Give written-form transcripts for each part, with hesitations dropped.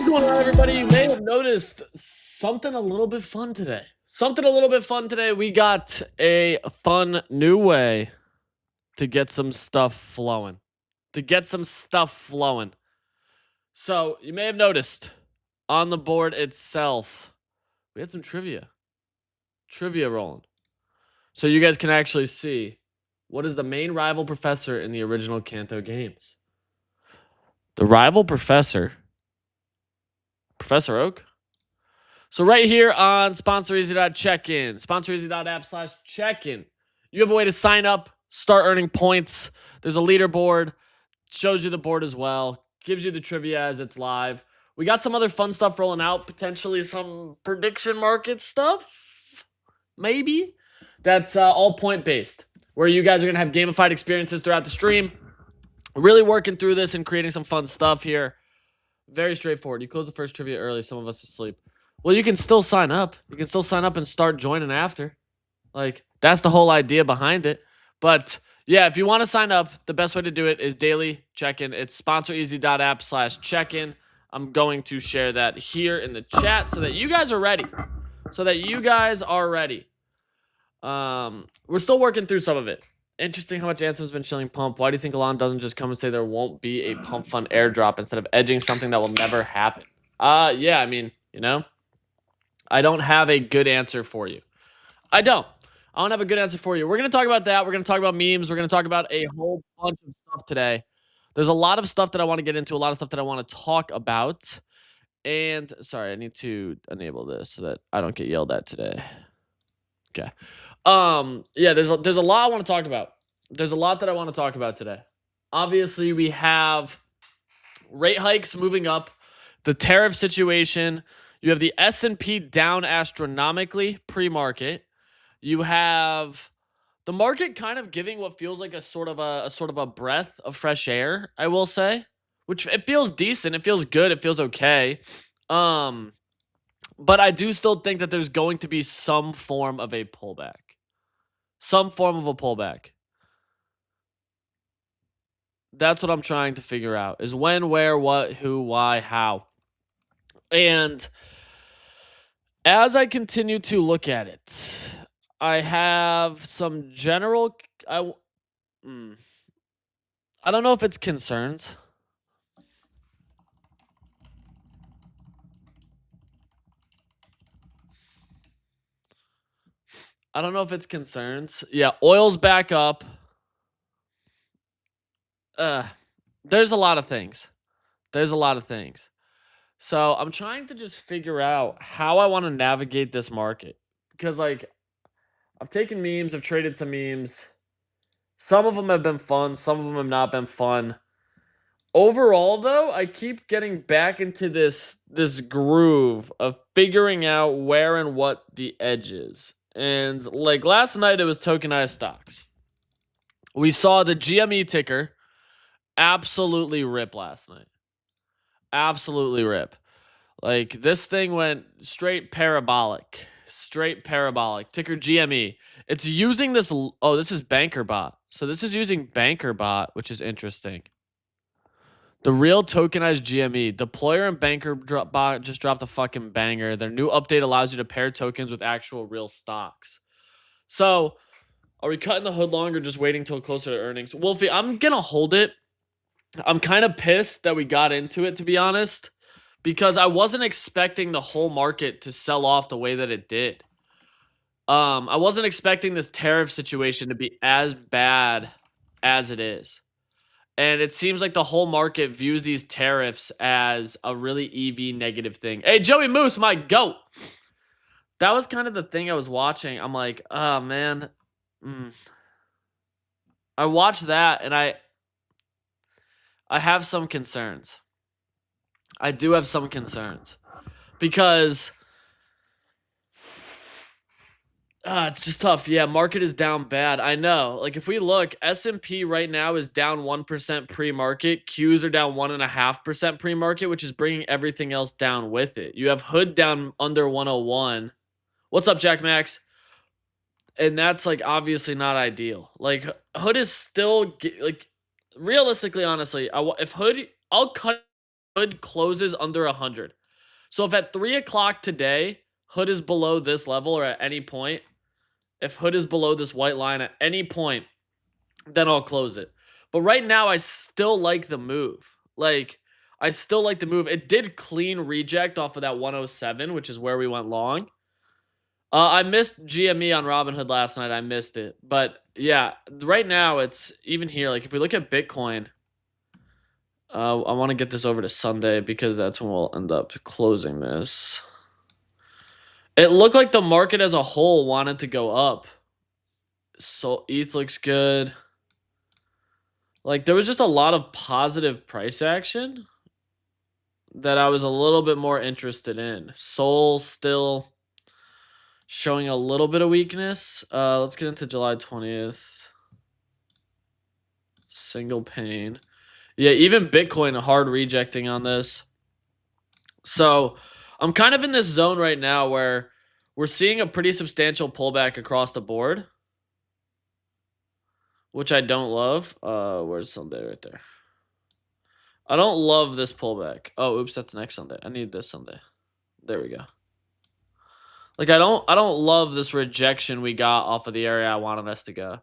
What's going on, everybody? You may have noticed something a little bit fun today. We got a fun new way to get some stuff flowing. So you may have noticed on the board itself, we had some trivia rolling. So you guys can actually see what is the main rival professor in the original Kanto games. The rival professor, Professor Oak. So right here on sponsoreasy.checkin, sponsoreasy.app/checkin, you have a way to sign up, start earning points. There's a leaderboard, shows you the board as well, gives you the trivia as it's live. We got some other fun stuff rolling out, potentially some prediction market stuff, maybe. That's all point based, where you guys are going to have gamified experiences throughout the stream. Really working through this and creating some fun stuff here. Very straightforward. You close the first trivia early, some of us asleep. Well, you can still sign up. You can still sign up and start joining after. Like, that's the whole idea behind it. But yeah, if you want to sign up, the best way to do it is daily check-in. It's sponsoreasy.app/check-in. I'm going to share that here in the chat so that you guys are ready. We're still working through some of it. Interesting how much Anthem's been chilling pump. Why do you think Elon doesn't just come and say there won't be a pump fund airdrop instead of edging something that will never happen? Yeah, I mean, I don't have a good answer for you. I don't have a good answer for you. We're going to talk about that. We're going to talk about memes. We're going to talk about a whole bunch of stuff today. There's a lot of stuff that I want to get into, a lot of stuff that I want to talk about. And sorry, I need to enable this so that I don't get yelled at today. Okay. Yeah, there's a lot I want to talk about. There's a lot that I want to talk about today. Obviously, we have rate hikes moving up, the tariff situation. You have the S&P down astronomically pre-market. You have the market kind of giving what feels like a sort of a breath of fresh air, I will say, which it feels decent. It feels good. It feels okay. But I do still think that there's going to be some form of a pullback. That's what I'm trying to figure out, is when, where, what, who, why, how. And as I continue to look at it, I have some general... I don't know if it's concerns. Yeah, oil's back up. There's a lot of things. So I'm trying to just figure out how I want to navigate this market. Because, like, I've taken memes, I've traded some memes. Some of them have been fun, some of them have not been fun. Overall, though, I keep getting back into this groove of figuring out where and what the edge is. And, like, last night it was tokenized stocks. We saw the GME ticker absolutely rip last night. Absolutely rip. Like, this thing went straight parabolic. Ticker GME. It's using this. Oh, this is BankerBot. So this is using BankerBot, which is interesting. The real tokenized GME. Deployer and BankerBot just dropped a fucking banger. Their new update allows you to pair tokens with actual real stocks. So, are we cutting the hood longer, just waiting till closer to earnings? Wolfie, I'm going to hold it. I'm kind of pissed that we got into it, to be honest, because I wasn't expecting the whole market to sell off the way that it did. I wasn't expecting this tariff situation to be as bad as it is. And it seems like the whole market views these tariffs as a really EV negative thing. Hey, Joey Moose, my goat. That was kind of the thing I was watching. I'm like, oh, man. I watched that, and I have some concerns. I do have some concerns. Because... it's just tough. Yeah, market is down bad. I know. Like, if we look, S&P right now is down 1% pre-market. Qs are down 1.5% pre-market, which is bringing everything else down with it. You have Hood down under 101. What's up, Jack Max? And that's, like, obviously not ideal. Like, Hood is still, like, realistically, honestly, if Hood, I'll cut hood closes under 100. So if at 3 o'clock today, hood is below this level or at any point, if hood is below this white line at any point, then I'll close it. But right now, I still like the move. Like, I still like the move. It did clean reject off of that 107, which is where we went long. I missed GME on Robinhood last night. I missed it. But yeah, right now, it's even here. Like, if we look at Bitcoin, I want to get this over to Sunday because that's when we'll end up closing this. It looked like the market as a whole wanted to go up. So ETH looks good. Like, there was just a lot of positive price action that I was a little bit more interested in. Sol still showing a little bit of weakness. Let's get into July 20th. Single pane. Yeah, even Bitcoin hard rejecting on this. So I'm kind of in this zone right now where we're seeing a pretty substantial pullback across the board, which I don't love. Where's Sunday right there? I don't love this pullback. Oh, oops, that's next Sunday. I need this Sunday. There we go. Like, I don't love this rejection we got off of the area I wanted us to go.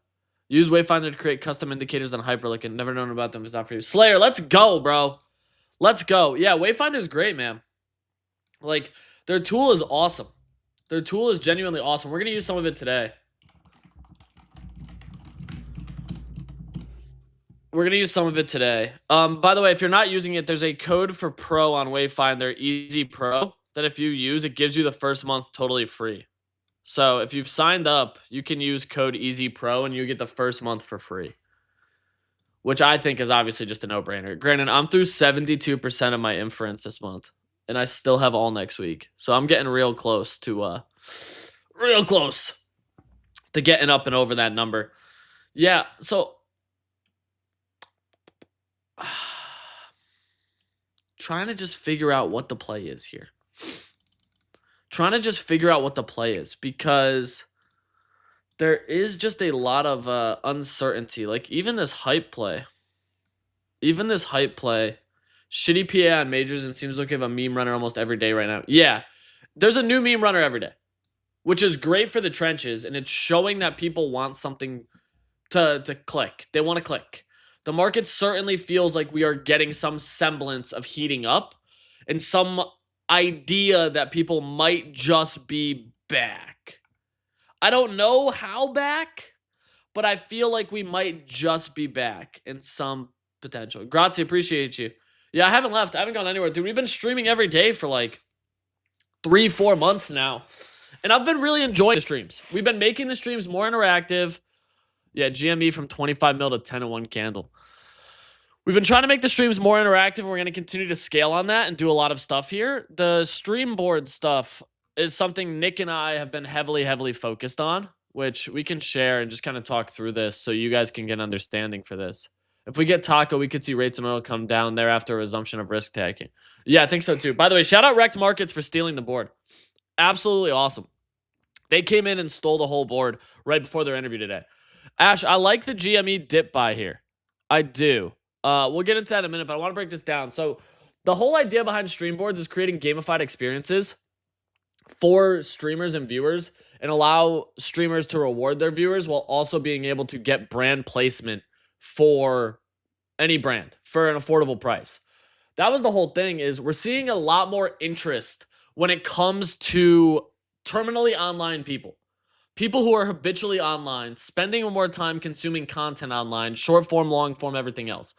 Use Wayfinder to create custom indicators on Hyperlink and never known about them. It's not for you. Slayer, let's go, bro. Let's go. Yeah, Wayfinder's great, man. Like, their tool is awesome. Their tool is genuinely awesome. We're going to use some of it today. We're going to use some of it today. By the way, if you're not using it, there's a code for Pro on Wayfinder, Easy Pro, that if you use, it gives you the first month totally free. So if you've signed up, you can use code Easy Pro and you get the first month for free, which I think is obviously just a no-brainer. Granted, I'm through 72% of my inference this month, and I still have all next week. So I'm getting real close to getting up and over that number. Yeah, so trying to just figure out what the play is here. Trying to just figure out what the play is because there is just a lot of uncertainty. Like, even this hype play. Shitty PA on majors and seems like we have a meme runner almost every day right now. Yeah, there's a new meme runner every day, which is great for the trenches, and it's showing that people want something to click. They want to click. The market certainly feels like we are getting some semblance of heating up and some idea that people might just be back. I don't know how back, but I feel like we might just be back in some potential. Grazie, appreciate you. Yeah, I haven't left. I haven't gone anywhere, dude. We've been streaming every day for like 3-4 months now, and I've been really enjoying the streams. We've been making the streams more interactive. Yeah, GME from 25 mil to 10 in one candle. We've been trying to make the streams more interactive. We're going to continue to scale on that and do a lot of stuff here. The stream board stuff is something Nick and I have been heavily focused on, which we can share and just kind of talk through this so you guys can get an understanding for this. If we get taco, we could see rates and oil come down there after a resumption of risk taking. Yeah, I think so too. By the way, shout out Wrecked Markets for stealing the board. Absolutely awesome. They came in and stole the whole board right before their interview today. Ash, I like the GME dip buy here. I do. We'll get into that in a minute, but I want to break this down. So the whole idea behind stream boards is creating gamified experiences for streamers and viewers and allow streamers to reward their viewers while also being able to get brand placement for any brand for an affordable price. That was the whole thing. Is we're seeing a lot more interest when it comes to terminally online people who are habitually online, spending more time consuming content online, short form, long form, everything else.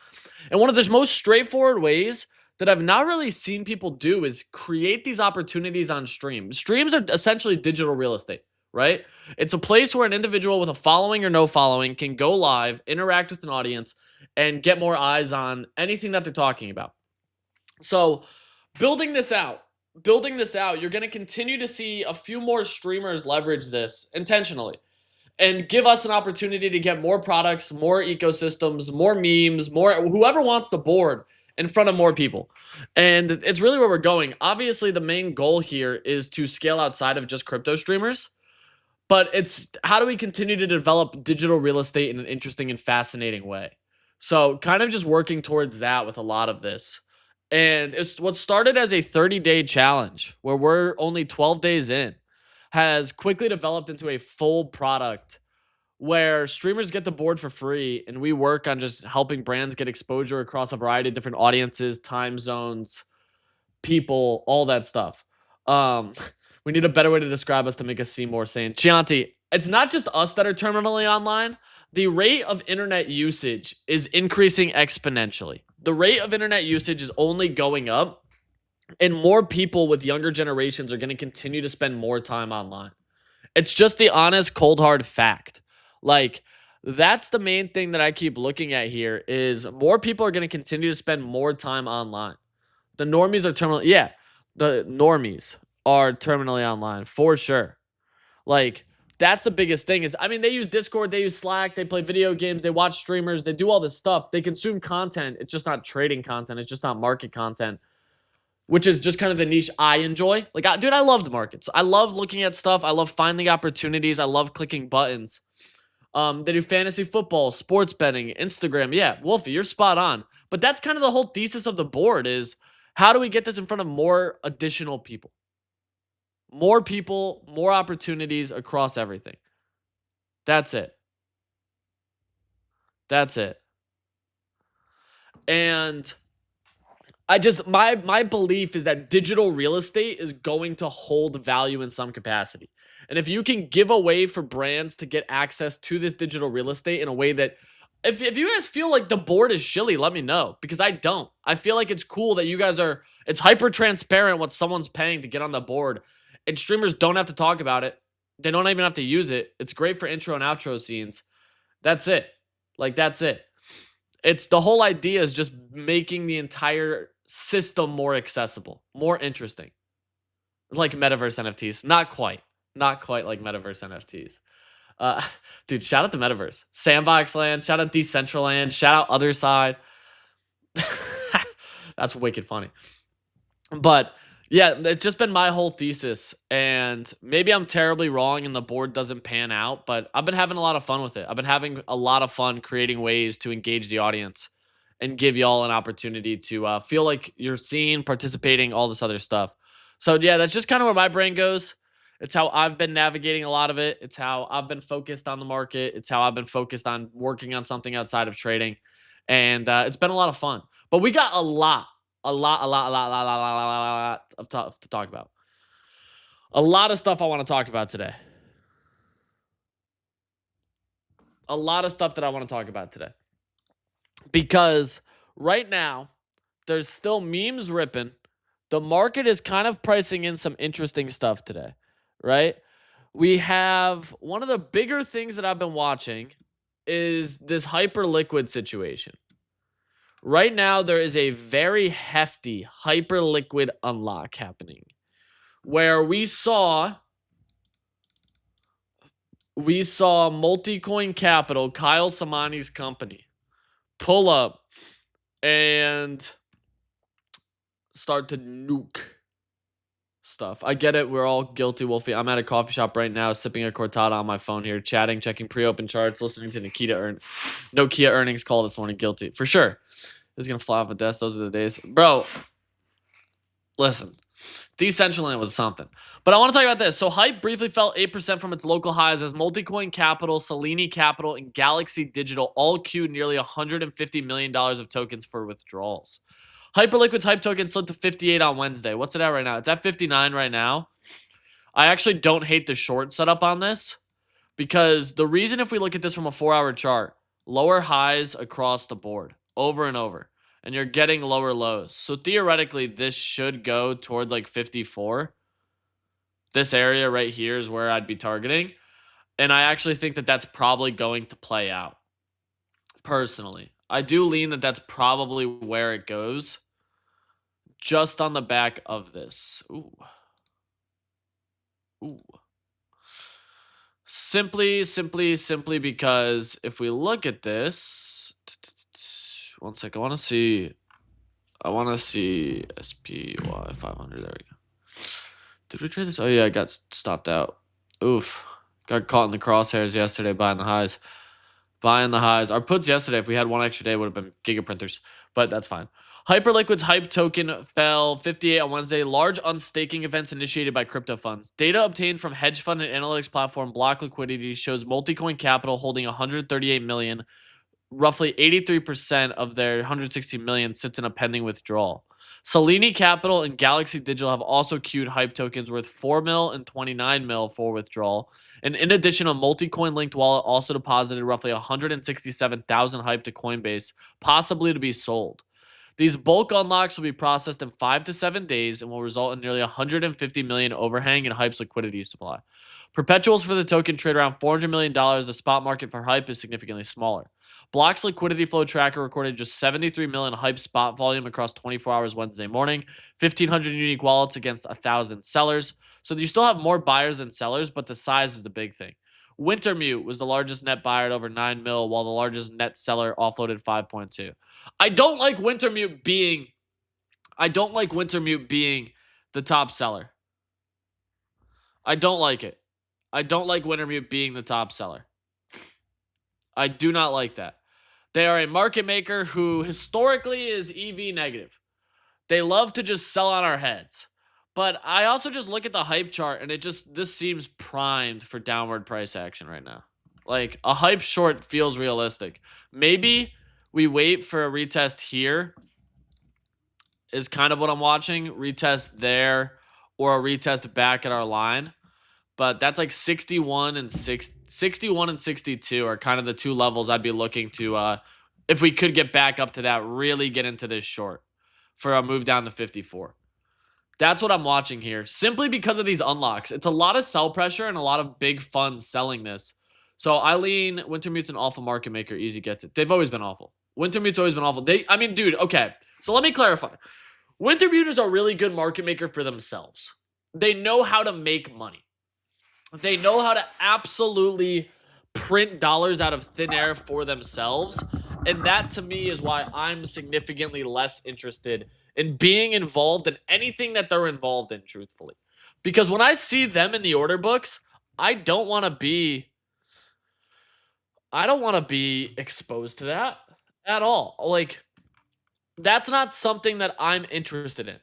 And one of the most straightforward ways that I've not really seen people do is create these opportunities on stream. Streams are essentially digital real estate, right? It's a place where an individual with a following or no following can go live, interact with an audience, and get more eyes on anything that they're talking about. So building this out, you're going to continue to see a few more streamers leverage this intentionally and give us an opportunity to get more products, more ecosystems, more memes, more whoever wants the board in front of more people. And it's really where we're going. Obviously, the main goal here is to scale outside of just crypto streamers, but it's how do we continue to develop digital real estate in an interesting and fascinating way? So kind of just working towards that with a lot of this. And it's what started as a 30-day challenge where we're only 12 days in has quickly developed into a full product where streamers get the board for free and we work on just helping brands get exposure across a variety of different audiences, time zones, people, all that stuff. Um, we need a better way to describe us to make us seem more sane. Chianti, it's not just us that are terminally online. The rate of internet usage is increasing exponentially. The rate of internet usage is only going up, and more people with younger generations are going to continue to spend more time online. It's just the honest, cold, hard fact. Like, that's the main thing that I keep looking at here is more people are going to continue to spend more time online. The normies are terminally, yeah, the normies are terminally online for sure. Like, that's the biggest thing is, I mean, they use Discord, they use Slack, they play video games, they watch streamers, they do all this stuff. They consume content. It's just not trading content. It's just not market content, which is just kind of the niche I enjoy. Like, dude, I love the markets. I love looking at stuff. I love finding opportunities. I love clicking buttons. They do fantasy football, sports betting, Instagram. Yeah, Wolfie, you're spot on. But that's kind of the whole thesis of the board is how do we get this in front of more additional people? More people, more opportunities across everything. That's it. That's it. And I just my belief is that digital real estate is going to hold value in some capacity. And if you can give away for brands to get access to this digital real estate in a way that if you guys feel like the board is shilly, let me know because I don't. I feel like it's cool that you guys are it's hyper transparent what someone's paying to get on the board. And streamers don't have to talk about it. They don't even have to use it. It's great for intro and outro scenes. That's it. Like that's it. It's the whole idea is just making the entire system more accessible, more interesting. Like metaverse NFTs. Not quite. Not quite like metaverse NFTs. Dude, shout out the metaverse. Sandbox land, shout out Decentraland, shout out Other Side. That's wicked funny. But yeah, it's just been my whole thesis. And maybe I'm terribly wrong and the board doesn't pan out, but I've been having a lot of fun with it. I've been having a lot of fun creating ways to engage the audience and give y'all an opportunity to feel like you're seen, participating, all this other stuff. So yeah, that's just kind of where my brain goes. It's how I've been navigating a lot of it. It's how I've been focused on the market. It's how I've been focused on working on something outside of trading. And it's been a lot of fun. But we got a lot of stuff to talk about. A lot of stuff I want to talk about today. A lot of stuff that I want to talk about today. Because right now, there's still memes ripping. The market is kind of pricing in some interesting stuff today, right? We have one of the bigger things that I've been watching is this hyper liquid situation. Right now, there is a very hefty hyper liquid unlock happening where we saw Multicoin Capital, Kyle Samani's company, pull up and start to nuke stuff. I get it. We're all guilty, Wolfie. I'm at a coffee shop right now, sipping a cortada on my phone here, chatting, checking pre-open charts, listening to Nokia earnings call this morning. Guilty. For sure. This is going to fly off a desk. Those are the days. Bro, listen. Decentraland was something. But I want to talk about this. So Hype briefly fell 8% from its local highs as Multicoin Capital, Selene Capital, and Galaxy Digital all queued nearly $150 million of tokens for withdrawals. Hyperliquid's Hype token slid to 58 on Wednesday. What's it at right now? It's at 59 right now. I actually don't hate the short setup on this because the reason if we look at this from a 4-hour chart, lower highs across the board over and over. And you're getting lower lows. So theoretically, this should go towards like 54. This area right here is where I'd be targeting. And I actually think that that's probably going to play out. Personally. I do lean that that's probably where it goes. Just on the back of this. Ooh. Ooh. Simply because if we look at this... One sec. I want to see SPY 500. There we go. Did we trade this? Oh yeah, I got stopped out. Oof. Got caught in the crosshairs yesterday buying the highs. Our puts yesterday, if we had one extra day, would have been gigaprinters, but that's fine. Hyperliquid's hype token fell 58 on Wednesday. Large unstaking events initiated by crypto funds. Data obtained from hedge fund and analytics platform Block Liquidity shows Multicoin Capital holding 138 million, roughly 83% of their 160 million sits in a pending withdrawal. Selene Capital and Galaxy Digital have also queued hype tokens worth 4 mil and 29 mil for withdrawal. And in addition, a multi-coin linked wallet also deposited roughly 167,000 hype to Coinbase, possibly to be sold. These bulk unlocks will be processed in 5 to 7 days and will result in nearly 150 million overhang in Hype's liquidity supply. Perpetuals for the token trade around $400 million. The spot market for Hype is significantly smaller. Block's liquidity flow tracker recorded just 73 million Hype spot volume across 24 hours Wednesday morning, 1,500 unique wallets against 1,000 sellers. So you still have more buyers than sellers, but the size is the big thing. Wintermute was the largest net buyer at over 9 mil, while the largest net seller offloaded 5.2. I don't like Wintermute being the top seller. I don't like it. I don't like Wintermute being the top seller. I do not like that. They are a market maker who historically is EV negative. They love to just sell on our heads. But I also just look at the hype chart and this seems primed for downward price action right now. Like a hype short feels realistic. Maybe we wait for a retest here is kind of what I'm watching. Retest there or a retest back at our line. But that's like 61 and 62 are kind of the two levels I'd be looking to, if we could get back up to that, really get into this short for a move down to 54. That's what I'm watching here, simply because of these unlocks. It's a lot of sell pressure and a lot of big funds selling this. So I lean Wintermute's an awful market maker. Easy gets it. They've always been awful. Wintermute's always been awful. Dude, okay. So let me clarify. Wintermute is a really good market maker for themselves. They know how to make money. They know how to absolutely print dollars out of thin air for themselves. And that, to me, is why I'm significantly less interested in being involved in anything that they're involved in, truthfully. Because when I see them in the order books, I don't want to be exposed to that at all. Like, that's not something that I'm interested in.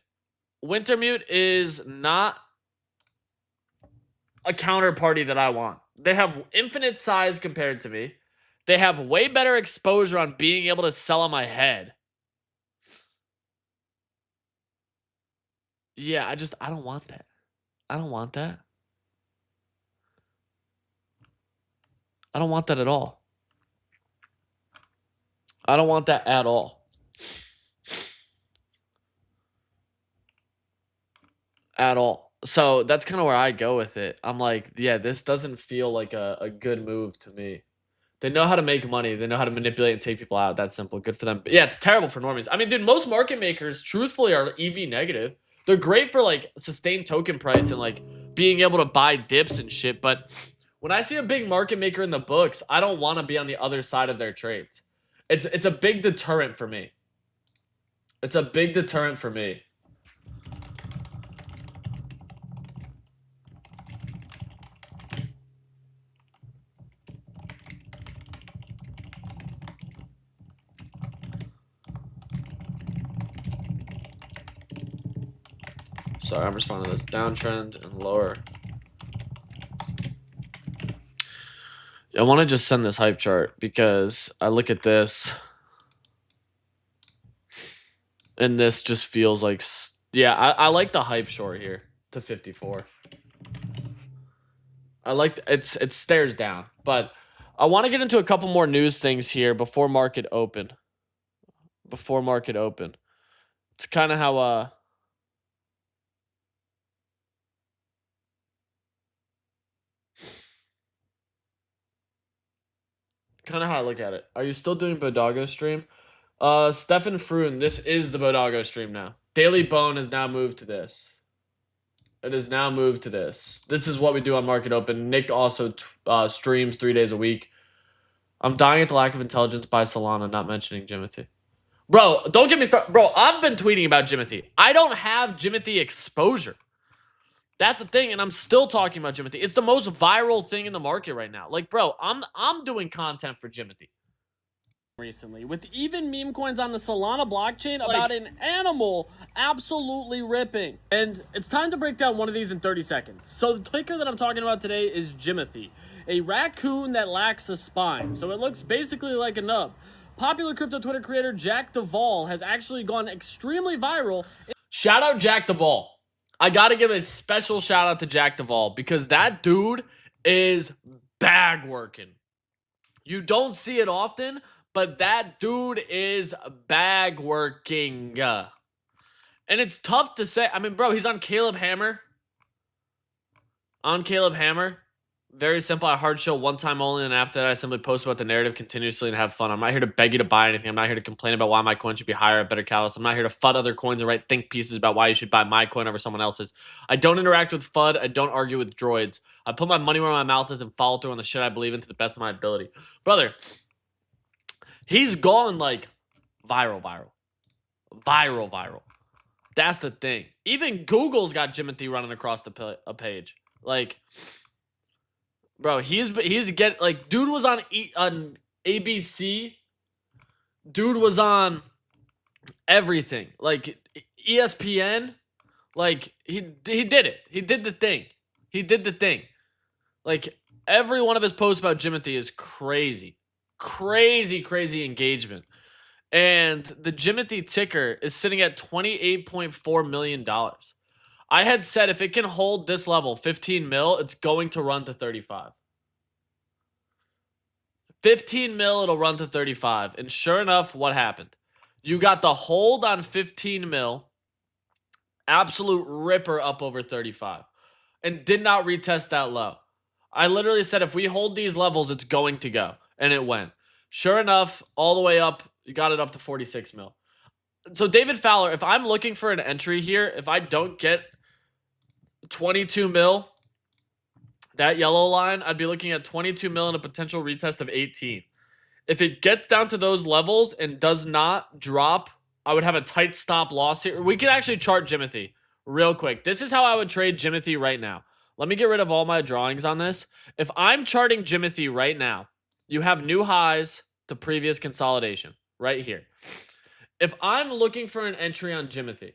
Wintermute is not a counterparty that I want. They have infinite size compared to me. They have way better exposure on being able to sell on my head. Yeah, I don't want that. I don't want that. I don't want that at all. I don't want that at all. At all. So that's kind of where I go with it. I'm like, yeah, this doesn't feel like a good move to me. They know how to make money. They know how to manipulate and take people out. That's simple. Good for them. But yeah, it's terrible for normies. I mean, dude, most market makers, truthfully, are EV negative. They're great for, like, sustained token price and, like, being able to buy dips and shit. But when I see a big market maker in the books, I don't want to be on the other side of their trades. It's a big deterrent for me. It's a big deterrent for me. Sorry, I'm responding to this downtrend and lower. I want to just send this hype chart because I look at this and this just feels like, yeah, I like the hype short here to 54. I like it stares down, but I want to get into a couple more news things here before market open. Before market open. It's kind of how I look at it. Are you still doing Bodago stream? Stefan Froon, this is the Bodago stream now. Daily Bone has now moved to this. It has now moved to this. This is what we do on Market Open. Nick also streams 3 days a week. I'm dying at the lack of intelligence by Solana, not mentioning Jimothy. Bro, don't get me started. Bro, I've been tweeting about Jimothy. I don't have Jimothy exposure. That's the thing, and I'm still talking about Jimothy. It's the most viral thing in the market right now. Like, bro, I'm doing content for Jimothy. recently, with even meme coins on the Solana blockchain about an animal absolutely ripping. And it's time to break down one of these in 30 seconds. So the ticker that I'm talking about today is Jimothy, a raccoon that lacks a spine. So it looks basically like a nub. Popular crypto Twitter creator Jack Duvall has actually gone extremely viral. Shout out Jack Duvall. I gotta give a special shout out to Jack Duvall because that dude is bag working. You don't see it often, but that dude is bag working. And it's tough to say. I mean, bro, he's on Caleb Hammer. Very simple. I hard show one time only, and after that, I simply post about the narrative continuously and have fun. I'm not here to beg you to buy anything. I'm not here to complain about why my coin should be higher at better catalyst. I'm not here to FUD other coins and write think pieces about why you should buy my coin over someone else's. I don't interact with FUD. I don't argue with droids. I put my money where my mouth is and follow through on the shit I believe in to the best of my ability. Brother, he's gone like viral. That's the thing. Even Google's got Jimothy running across the page. Like, bro, he's get like, dude was on ABC. Dude was on everything. Like ESPN. Like he did it. He did the thing. Like every one of his posts about Jimothy is crazy. Crazy engagement. And the Jimothy ticker is sitting at $28.4 million. I had said if it can hold this level, 15 mil, it's going to run to 35. 15 mil, it'll run to 35. And sure enough, what happened? You got the hold on 15 mil, absolute ripper up over 35, and did not retest that low. I literally said if we hold these levels, it's going to go. And it went. Sure enough, all the way up, you got it up to 46 mil. So David Fowler, if I'm looking for an entry here, if I don't get 22 mil, that yellow line, I'd be looking at 22 mil and a potential retest of 18. If it gets down to those levels and does not drop, I would have a tight stop loss here. We can actually chart Jimothy real quick. This is how I would trade Jimothy right now. Let me get rid of all my drawings on this. If I'm charting Jimothy right now, you have new highs to previous consolidation right here. If I'm looking for an entry on Jimothy,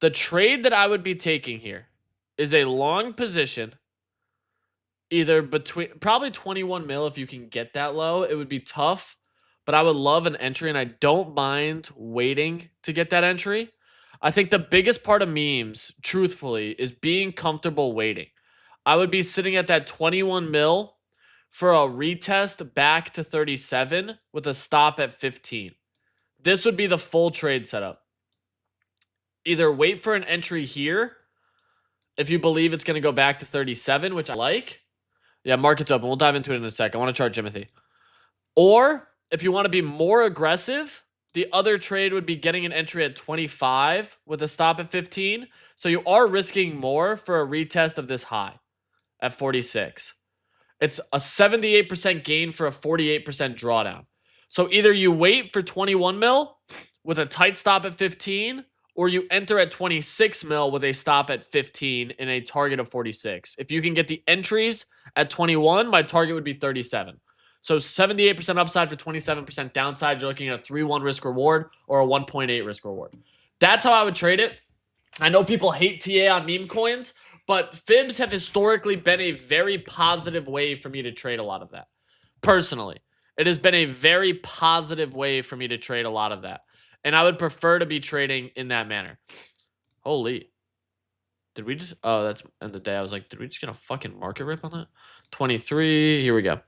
the trade that I would be taking here is a long position, either between probably 21 mil. If you can get that low, it would be tough, but I would love an entry, and I don't mind waiting to get that entry. I think the biggest part of memes, truthfully, is being comfortable waiting. I would be sitting at that 21 mil for a retest back to 37 with a stop at 15. This would be the full trade setup. Either wait for an entry here if you believe it's going to go back to 37, which I like. Yeah, market's open. We'll dive into it in a sec. I want to chart Jimothy. Or if you want to be more aggressive, the other trade would be getting an entry at 25 with a stop at 15. So you are risking more for a retest of this high at 46. It's a 78% gain for a 48% drawdown. So either you wait for 21 mil with a tight stop at 15, or you enter at 26 mil with a stop at 15 and a target of 46. If you can get the entries at 21, my target would be 37. So 78% upside for 27% downside. You're looking at a 3-1 risk reward or a 1.8 risk reward. That's how I would trade it. I know people hate TA on meme coins, but fibs have historically been a very positive way for me to trade a lot of that. Personally, it has been a very positive way for me to trade a lot of that. And I would prefer to be trading in that manner. Holy. Did we just... Oh, that's end of the day. I was like, did we just get a fucking market rip on that? 23. Here we go.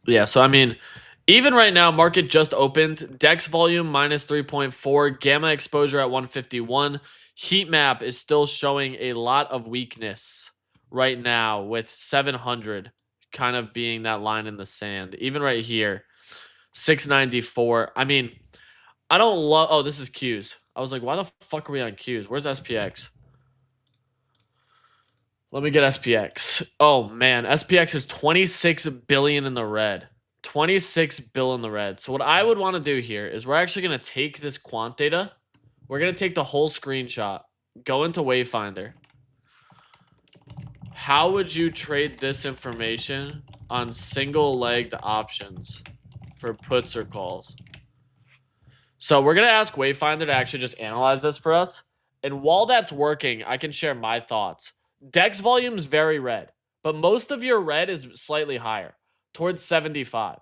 Yeah, so I mean, even right now, market just opened. DEX volume minus 3.4. Gamma exposure at 151. Heat map is still showing a lot of weakness right now with 700 kind of being that line in the sand. Even right here, 694. I mean... I don't love... Oh, this is Qs. I was like, why the fuck are we on Qs? Where's SPX? Let me get SPX. Oh, man. SPX is 26 billion in the red. 26 bill in the red. So what I would want to do here is we're actually going to take this quant data. We're going to take the whole screenshot. Go into Wayfinder. How would you trade this information on single-legged options for puts or calls? So we're going to ask Wayfinder to actually just analyze this for us. And while that's working, I can share my thoughts. DEX volume is very red, but most of your red is slightly higher, towards 75.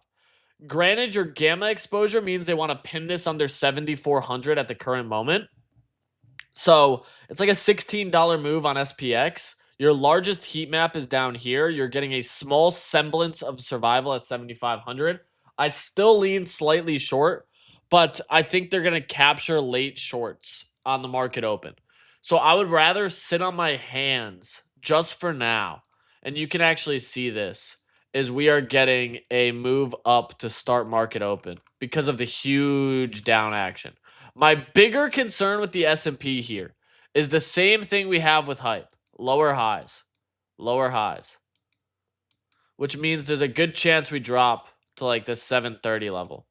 Granted, your gamma exposure means they want to pin this under 7,400 at the current moment. So it's like a $16 move on SPX. Your largest heat map is down here. You're getting a small semblance of survival at 7,500. I still lean slightly short, but I think they're going to capture late shorts on the market open. So I would rather sit on my hands just for now. And you can actually see this is we are getting a move up to start market open because of the huge down action. My bigger concern with the S&P here is the same thing we have with hype. Lower highs. Lower highs. Which means there's a good chance we drop to like the 730 level.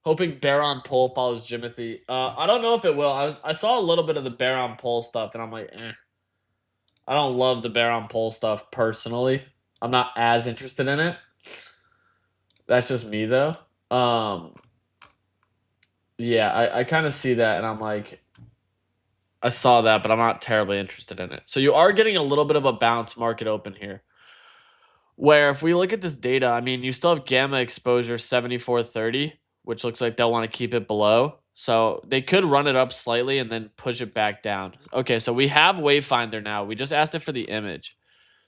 Hoping bear on pole follows Jimothy. I don't know if it will. I saw a little bit of the bear on pole stuff, and I'm like, I don't love the bear on pole stuff personally. I'm not as interested in it. That's just me though. Yeah, I kind of see that, and I'm like, I saw that, but I'm not terribly interested in it. So you are getting a little bit of a bounce market open here. Where if we look at this data, I mean, you still have gamma exposure 7430, which looks like they'll want to keep it below. So they could run it up slightly and then push it back down. Okay, so we have Wayfinder now. We just asked it for the image.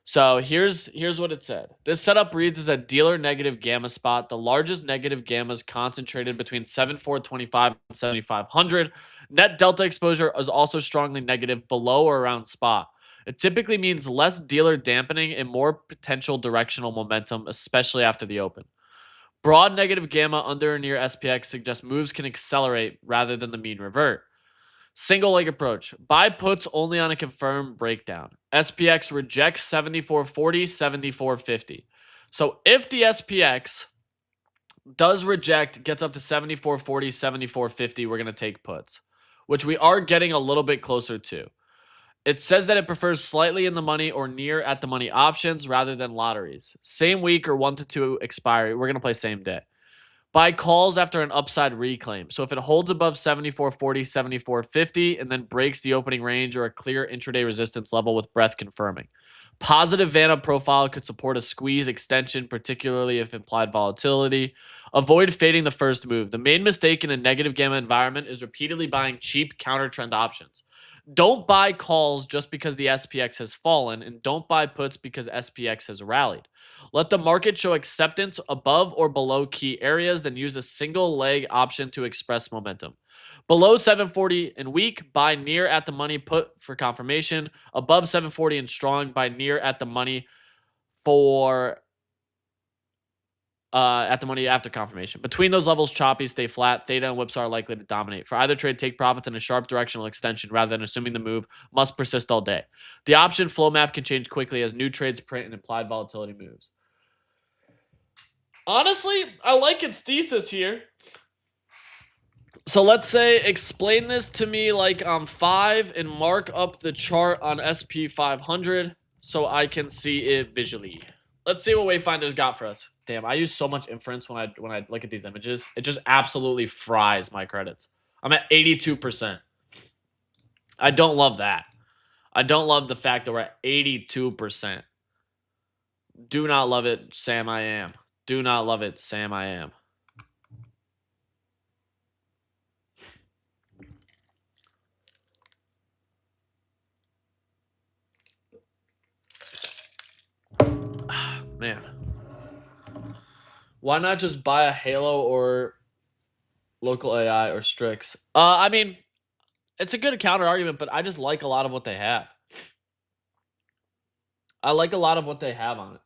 So here's what it said. This setup reads as a dealer negative gamma spot. The largest negative gamma is concentrated between 7425 and 7500. Net delta exposure is also strongly negative below or around spot. It typically means less dealer dampening and more potential directional momentum, especially after the open. Broad negative gamma under or near SPX suggests moves can accelerate rather than the mean revert. Single leg approach. Buy puts only on a confirmed breakdown. SPX rejects 7440, 7450. So if the SPX does reject, gets up to 7440, 7450, we're going to take puts, which we are getting a little bit closer to. It says that it prefers slightly in the money or near at the money options rather than lotteries. Same week or 1 to 2 expiry. We're going to play same day. Buy calls after an upside reclaim. So if it holds above 74.40, 74.50, and then breaks the opening range or a clear intraday resistance level with breadth confirming. Positive Vanna profile could support a squeeze extension, particularly if implied volatility. Avoid fading the first move. The main mistake in a negative gamma environment is repeatedly buying cheap counter trend options. Don't buy calls just because the SPX has fallen, and don't buy puts because SPX has rallied. Let the market show acceptance above or below key areas, then use a single leg option to express momentum. Below 740 and weak, buy near at the money put for confirmation. Above 740 and strong, buy near at the money for at the money after confirmation. Between those levels, choppy, stay flat. Theta and whipsaw are likely to dominate. For either trade, take profits in a sharp directional extension rather than assuming the move must persist all day. The option flow map can change quickly as new trades print and implied volatility moves. Honestly, I like its thesis here. So let's say explain this to me like on 5 and mark up the chart on SP 500 so I can see it visually. Let's see what Wayfinder's got for us. Damn, I use so much inference when I look at these images. It just absolutely fries my credits. I'm at 82%. I don't love that. I don't love the fact that we're at 82%. Do not love it, Sam I am. Do not love it, Sam I am. Man. Why not just buy a Halo or local AI or Strix? I mean, it's a good counter argument, but I just like a lot of what they have. I like a lot of what they have on it.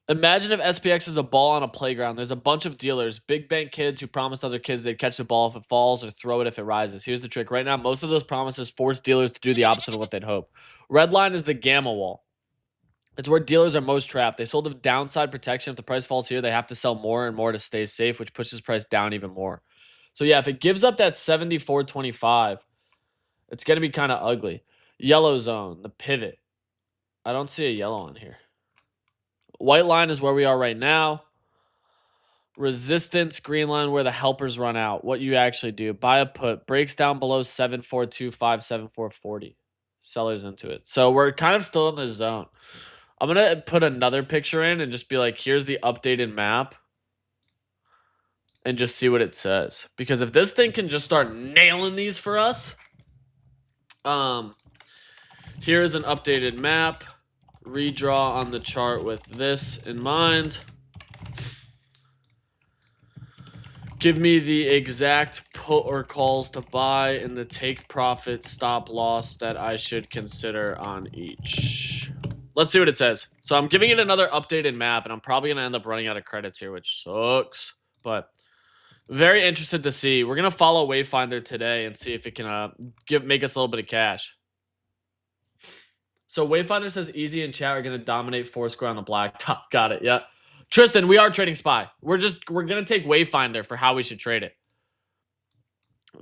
Imagine if SPX is a ball on a playground. There's a bunch of dealers, big bank kids who promise other kids they'd catch the ball if it falls or throw it if it rises. Here's the trick. Right now, most of those promises force dealers to do the opposite of what they'd hope. Red line is the gamma wall. It's where dealers are most trapped. They sold the downside protection. If the price falls here, they have to sell more and more to stay safe, which pushes price down even more. So yeah, if it gives up that 74.25, It's going to be kind of ugly. Yellow zone, the pivot. I don't see a yellow on here. White line is where we are right now. Resistance, green line, where the helpers run out. What you actually do. Buy a put. Breaks down below 7425, 7440. Sellers into it. So we're kind of still in the zone. I'm going to put another picture in and just be like, here's the updated map. And just see what it says. Because if this thing can just start nailing these for us. Here's an updated map. Redraw on the chart with this in mind. Give me the exact put or calls to buy and the take profit stop loss that I should consider on each. Let's see what it says. So I'm giving it another updated map, and I'm probably going to end up running out of credits here, which sucks. But very interested to see. We're going to follow Wayfinder today and see if it can make us a little bit of cash. So Wayfinder says easy and chat are going to dominate Foursquare on the blacktop. Got it. Yeah. Tristan, we are trading SPY. We're going to take Wayfinder for how we should trade it.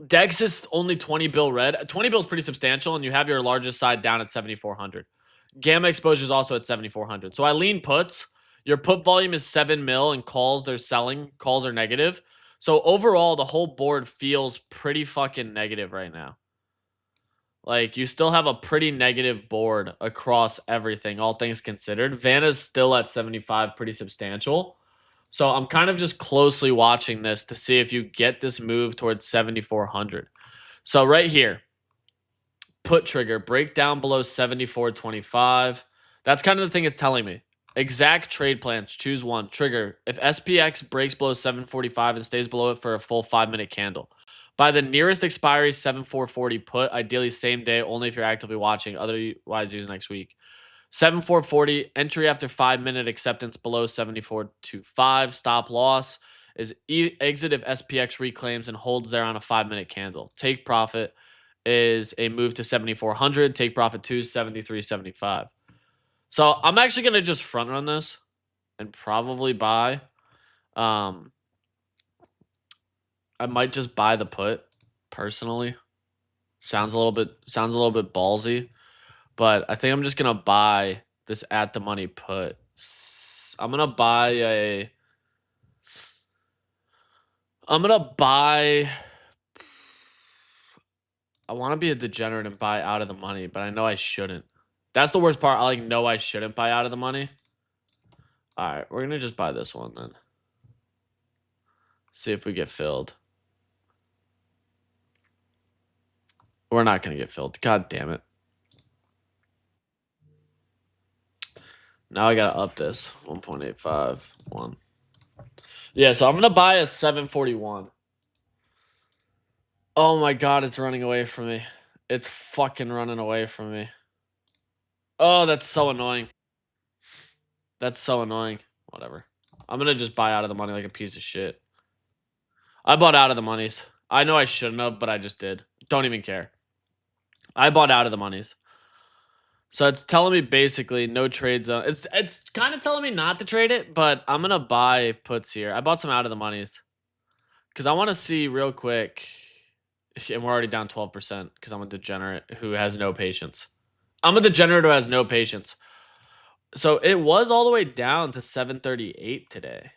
DEX is only 20 bill red. 20 bill is pretty substantial, and you have your largest side down at 7,400. Gamma exposure is also at 7,400. So I lean puts. Your put volume is 7 mil, and calls they're selling. Calls are negative. So overall, the whole board feels pretty fucking negative right now. Like, you still have a pretty negative board across everything, all things considered. Vanna's still at 75, pretty substantial. So I'm kind of just closely watching this to see if you get this move towards 7,400. So right here, put trigger, break down below 74.25. That's kind of the thing it's telling me. Exact trade plans, choose one. Trigger, if SPX breaks below 745 and stays below it for a full 5-minute candle. By the nearest expiry, 7440 put, ideally same day, only if you're actively watching, otherwise use next week. 7440, entry after 5-minute acceptance below 74.25. Stop loss is exit if SPX reclaims and holds there on a 5-minute candle. Take profit is a move to 7,400. Take profit to 73.75. So I'm actually going to just front run this and probably buy. I might just buy the put personally. Sounds a little bit ballsy, but I think I'm just gonna buy this at the money put. I'm gonna buy. I want to be a degenerate and buy out of the money, but I know I shouldn't. That's the worst part. I know I shouldn't buy out of the money. All right, we're gonna just buy this one then. See if we get filled. We're not going to get filled. God damn it. Now I got to up this. 1.851. Yeah, so I'm going to buy a 741. Oh my god, it's running away from me. It's fucking running away from me. Oh, that's so annoying. That's so annoying. Whatever. I'm going to just buy out of the money like a piece of shit. I bought out of the monies. I know I shouldn't have, but I just did. Don't even care. I bought out of the monies. So it's telling me basically no trade zone. It's kind of telling me not to trade it, but I'm going to buy puts here. I bought some out of the monies because I want to see real quick. And we're already down 12% because I'm a degenerate who has no patience. I'm a degenerate who has no patience. So it was all the way down to 738 today.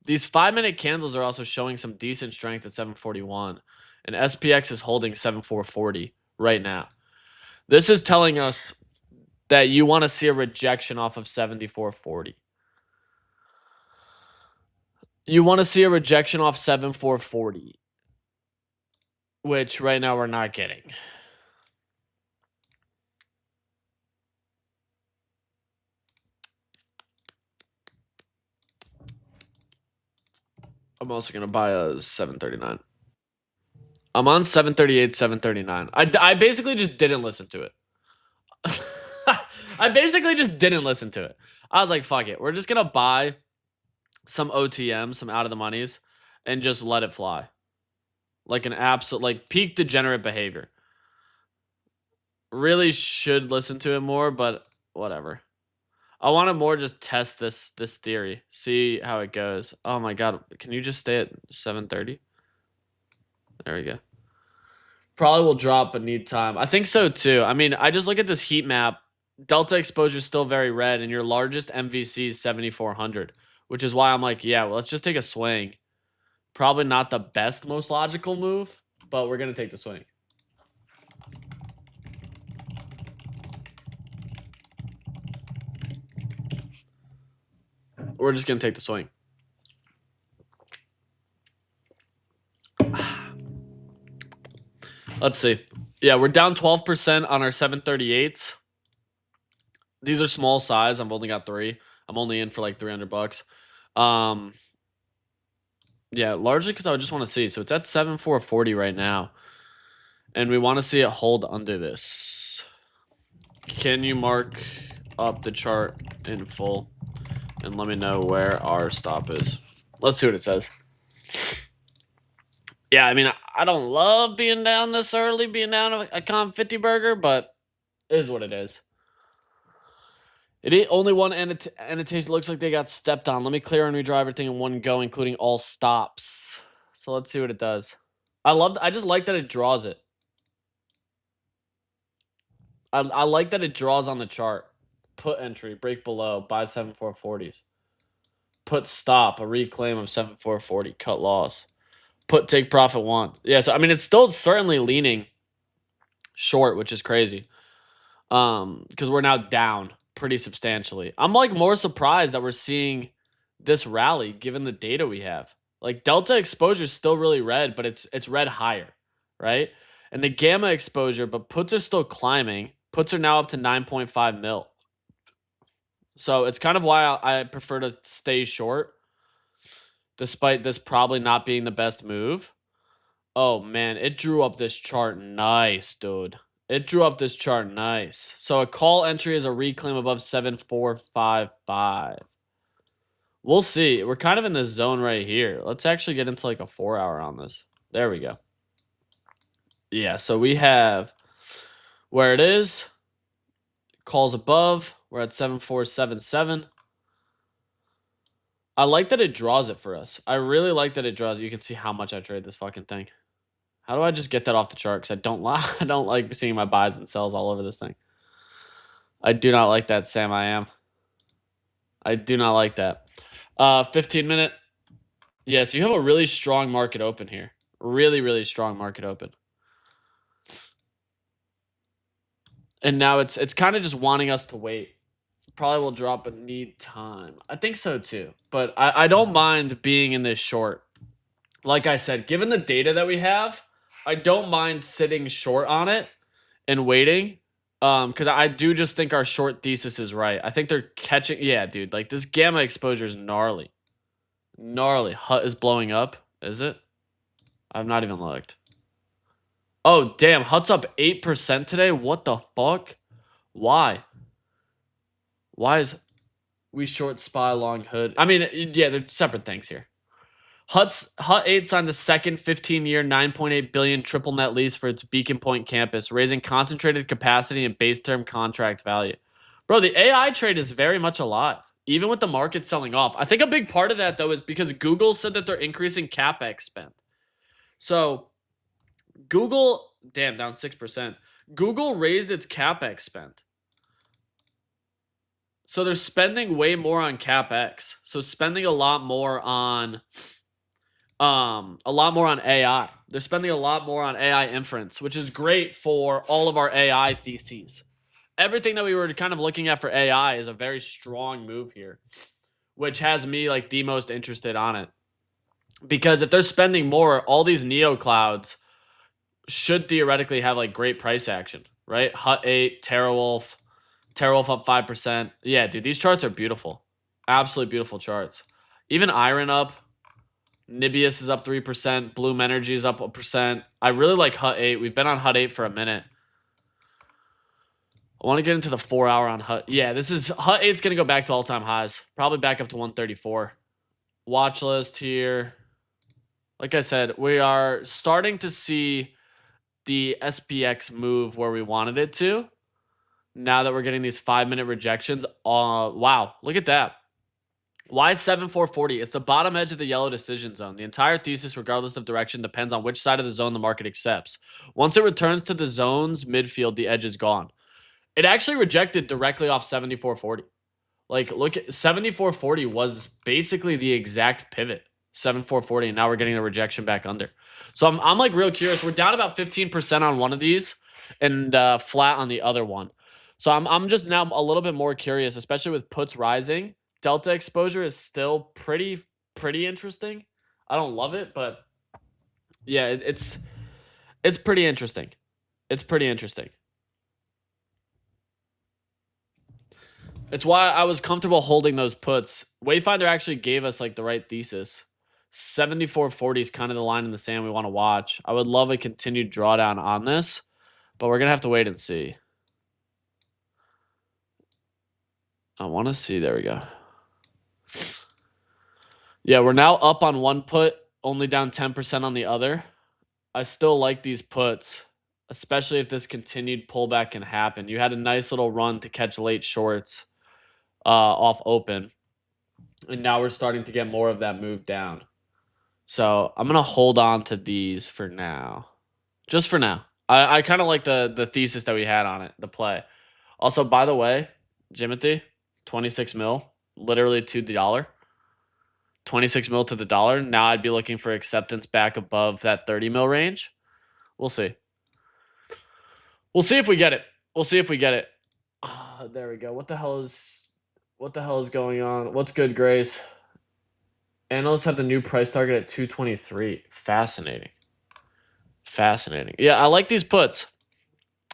These 5-minute candles are also showing some decent strength at 741. And SPX is holding 7440 right now. This is telling us that you want to see a rejection off of 7440. You want to see a rejection off 7440. Which right now we're not getting. I'm also going to buy a 739. I'm on 738, 739. I basically just didn't listen to it. I basically just didn't listen to it. I was like, fuck it. We're just going to buy some OTM, some out of the monies, and just let it fly. Like an absolute, like peak degenerate behavior. Really should listen to it more, but whatever. I want to more just test this theory. See how it goes. Oh my god. Can you just stay at 730? There we go. Probably will drop, but need time. I think so too. I mean, I just look at this heat map. Delta exposure is still very red, and your largest MVC is 7,400, which is why I'm like, yeah, well, let's just take a swing. Probably not the best, most logical move, but we're going to take the swing. We're just going to take the swing. Let's see. Yeah, we're down 12% on our 738s. These are small size. I've only got 3. I'm only in for like $300. Yeah, largely because I just want to see. So it's at 7,440 right now. And we want to see it hold under this. Can you mark up the chart in full and let me know where our stop is? Let's see what it says. Yeah, I mean, I don't love being down this early, being down a comp 50 burger, but it is what it is. It only one annotation. Looks like they got stepped on. Let me clear and redraw everything in one go, including all stops. So let's see what it does. I just like that it draws it. I like that it draws on the chart. Put entry, break below, buy 7,440s. Put stop, a reclaim of 7,440, cut loss. Put take profit 1. Yeah, so I mean, it's still certainly leaning short, which is crazy. Because we're now down pretty substantially. I'm like more surprised that we're seeing this rally given the data we have. Like delta exposure is still really red, but it's red higher, right? And the gamma exposure, but puts are still climbing. Puts are now up to 9.5 mil. So it's kind of why I prefer to stay short, despite this probably not being the best move. Oh man, it drew up this chart nice, dude. It drew up this chart nice. So a call entry is a reclaim above 7,455. We'll see. We're kind of in this zone right here. Let's actually get into like a 4-hour on this. There we go. Yeah, so we have where it is. Calls above. We're at 7,477. I like that it draws it for us. I really like that it draws it. You can see how much I trade this fucking thing. How do I just get that off the chart? Because I don't like seeing my buys and sells all over this thing. I do not like that, Sam. I do not like that. 15-minute. Yes, you have a really strong market open here. Really, really strong market open. And now it's kind of just wanting us to wait. Probably will drop but need time. I think so too. But I don't mind being in this short. Like I said, given the data that we have, I don't mind sitting short on it and waiting. Because I do just think our short thesis is right. I think they're catching. Yeah, dude. Like this gamma exposure is gnarly. Gnarly. HUT is blowing up. Is it? I've not even looked. Oh, damn. HUT's up 8% today. What the fuck? Why? Why is we short SPY long hood? I mean, yeah, they're separate things here. HUT 8 signed the second 15-year, $9.8 billion triple net lease for its Beacon Point campus, raising concentrated capacity and base term contract value. Bro, the AI trade is very much alive, even with the market selling off. I think a big part of that, though, is because Google said that they're increasing CapEx spend. So Google, damn, down 6%. Google raised its CapEx spend. So they're spending way more on CapEx. So spending a lot more on AI. They're spending a lot more on AI inference, which is great for all of our AI theses. Everything that we were kind of looking at for AI is a very strong move here, which has me like the most interested on it. Because if they're spending more, all these neo clouds should theoretically have like great price action, right? HUT 8, TeraWolf up 5%. Yeah, dude, these charts are beautiful. Absolutely beautiful charts. Even Iron up. Nibius is up 3%. Bloom Energy is up 1%. I really like HUT 8. We've been on HUT 8 for a minute. I want to get into the 4-hour on HUT. Yeah, this is HUT 8's going to go back to all-time highs. Probably back up to 134. Watch list here. Like I said, we are starting to see the SPX move where we wanted it to. Now that we're getting these 5-minute rejections. Wow, look at that. Why 7440? It's the bottom edge of the yellow decision zone. The entire thesis, regardless of direction, depends on which side of the zone the market accepts. Once it returns to the zone's midfield, the edge is gone. It actually rejected directly off 7440. Like, look at 7440 was basically the exact pivot. 7440, and now we're getting a rejection back under. So I'm like real curious. We're down about 15% on one of these and flat on the other one. So I'm just now a little bit more curious, especially with puts rising. Delta exposure is still pretty interesting. I don't love it, but yeah, it's pretty interesting. It's pretty interesting. It's why I was comfortable holding those puts. Wayfinder actually gave us like the right thesis. 7440 is kind of the line in the sand we want to watch. I would love a continued drawdown on this, but we're going to have to wait and see. I want to see. There we go. Yeah, we're now up on one put, only down 10% on the other. I still like these puts, especially if this continued pullback can happen. You had a nice little run to catch late shorts off open, and now we're starting to get more of that move down. So I'm going to hold on to these for now. Just for now. I kind of like the thesis that we had on it, the play. Also, by the way, Jimothy, 26 mil, literally to the dollar. 26 mil to the dollar. Now I'd be looking for acceptance back above that 30 mil range. We'll see. We'll see if we get it. We'll see if we get it. There we go. What the hell is going on? What's good, Grace? Analysts have the new price target at 223. Fascinating. Fascinating. Yeah, I like these puts.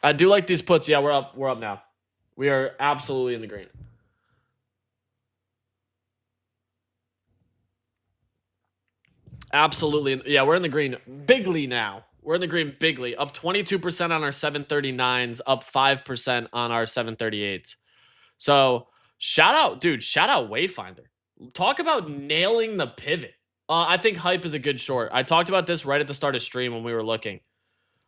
I do like these puts. Yeah, we're up now. We are absolutely in the green. Absolutely. Yeah, we're in the green bigly now. We're in the green bigly. Up 22% on our 739s, up 5% on our 738s. So shout out, dude. Shout out Wayfinder. Talk about nailing the pivot. I think hype is a good short. I talked about this right at the start of stream when we were looking.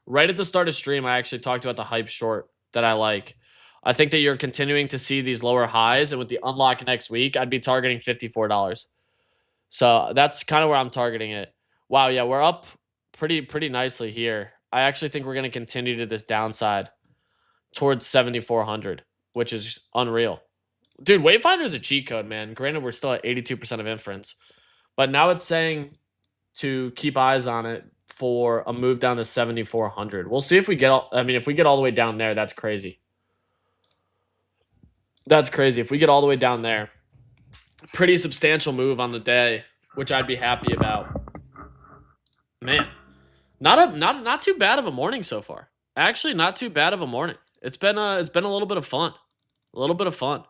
Right at the start of stream, I actually talked about the hype short that I like. I think that you're continuing to see these lower highs, and with the unlock next week, I'd be targeting $54. So that's kind of where I'm targeting it. Wow, yeah, we're up pretty nicely here. I actually think we're going to continue to this downside towards 7,400, which is unreal. Dude, Wayfinder's a cheat code, man. Granted, we're still at 82% of inference, but now it's saying to keep eyes on it for a move down to 7,400. We'll see if we get if we get all the way down there, that's crazy. That's crazy. If we get all the way down there, pretty substantial move on the day, which I'd be happy about. Man, not too bad of a morning so far. Actually, not too bad of a morning. It's been a little bit of fun. A little bit of fun.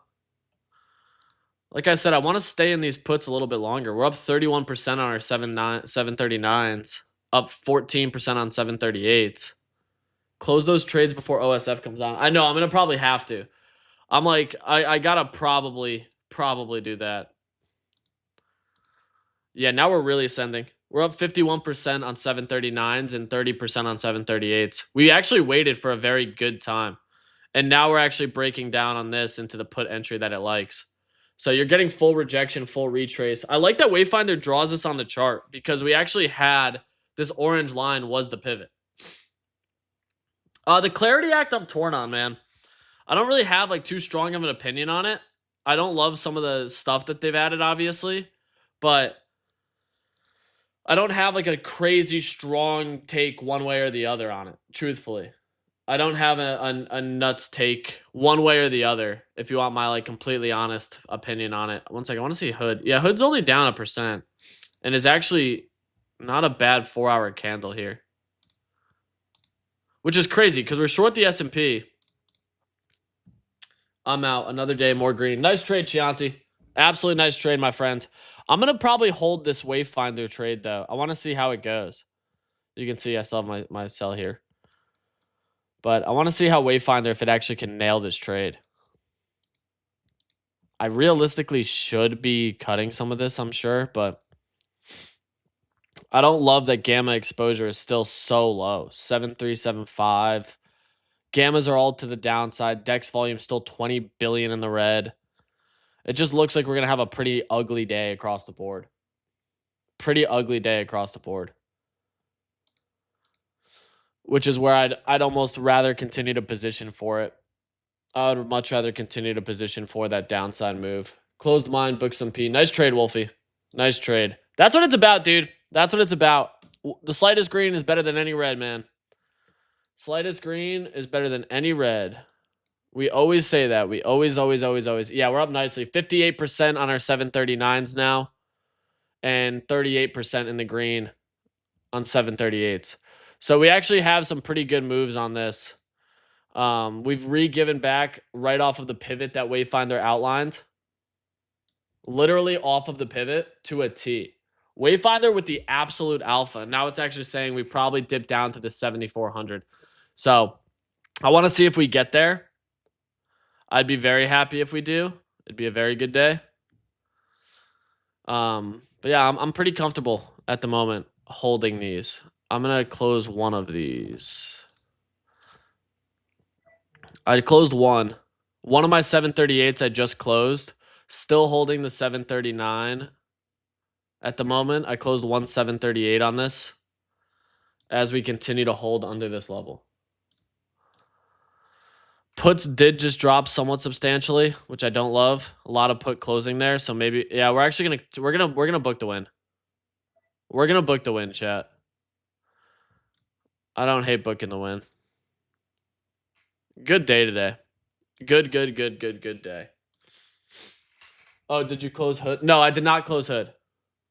Like I said, I want to stay in these puts a little bit longer. We're up 31% on our 739s, up 14% on 738s. Close those trades before OSF comes on. I know, I'm going to probably have to. I'm like, I got to probably do that. Yeah, now we're really ascending. We're up 51% on 739s and 30% on 738s. We actually waited for a very good time. And now we're actually breaking down on this into the put entry that it likes. So you're getting full rejection, full retrace. I like that Wayfinder draws us on the chart because we actually had this orange line was the pivot. The Clarity Act I'm torn on, man. I don't really have like too strong of an opinion on it. I don't love some of the stuff that they've added, obviously, but I don't have like a crazy strong take one way or the other on it, truthfully. I don't have a nuts take one way or the other, if you want my like completely honest opinion on it. One second, I want to see Hood. Yeah, Hood's only down 1% and is actually not a bad 4-hour candle here, which is crazy because we're short the S&P. I'm out. Another day, more green. Nice trade, Chianti. Absolutely nice trade, my friend. I'm going to probably hold this Wayfinder trade, though. I want to see how it goes. You can see I still have my sell here. But I want to see how Wayfinder, if it actually can nail this trade. I realistically should be cutting some of this, I'm sure, but I don't love that gamma exposure is still so low. 7,375. Gammas are all to the downside. DEX volume still 20 billion in the red. It just looks like we're going to have a pretty ugly day across the board. Pretty ugly day across the board. Which is where I'd almost rather continue to position for it. I would much rather continue to position for that downside move. Closed mind, book some P. Nice trade, Wolfie. Nice trade. That's what it's about, dude. That's what it's about. The slightest green is better than any red, man. Slightest green is better than any red. We always say that. We always. Yeah, we're up nicely. 58% on our 739s now. And 38% in the green on 738s. So we actually have some pretty good moves on this. We've re-given back right off of the pivot that Wayfinder outlined. Literally off of the pivot to a T. Wayfinder with the absolute alpha. Now it's actually saying we probably dip down to the 7,400. So I want to see if we get there. I'd be very happy if we do. It'd be a very good day. But yeah, I'm pretty comfortable at the moment holding these. I'm going to close one of these. I closed one. One of my 738s I just closed. Still holding the 739 at the moment. I closed one 738 on this as we continue to hold under this level. Puts did just drop somewhat substantially, which I don't love. A lot of put closing there, so maybe yeah, we're actually gonna book the win. We're gonna book the win, chat. I don't hate booking the win. Good day today. Good day. Oh, did you close Hood? No, I did not close Hood.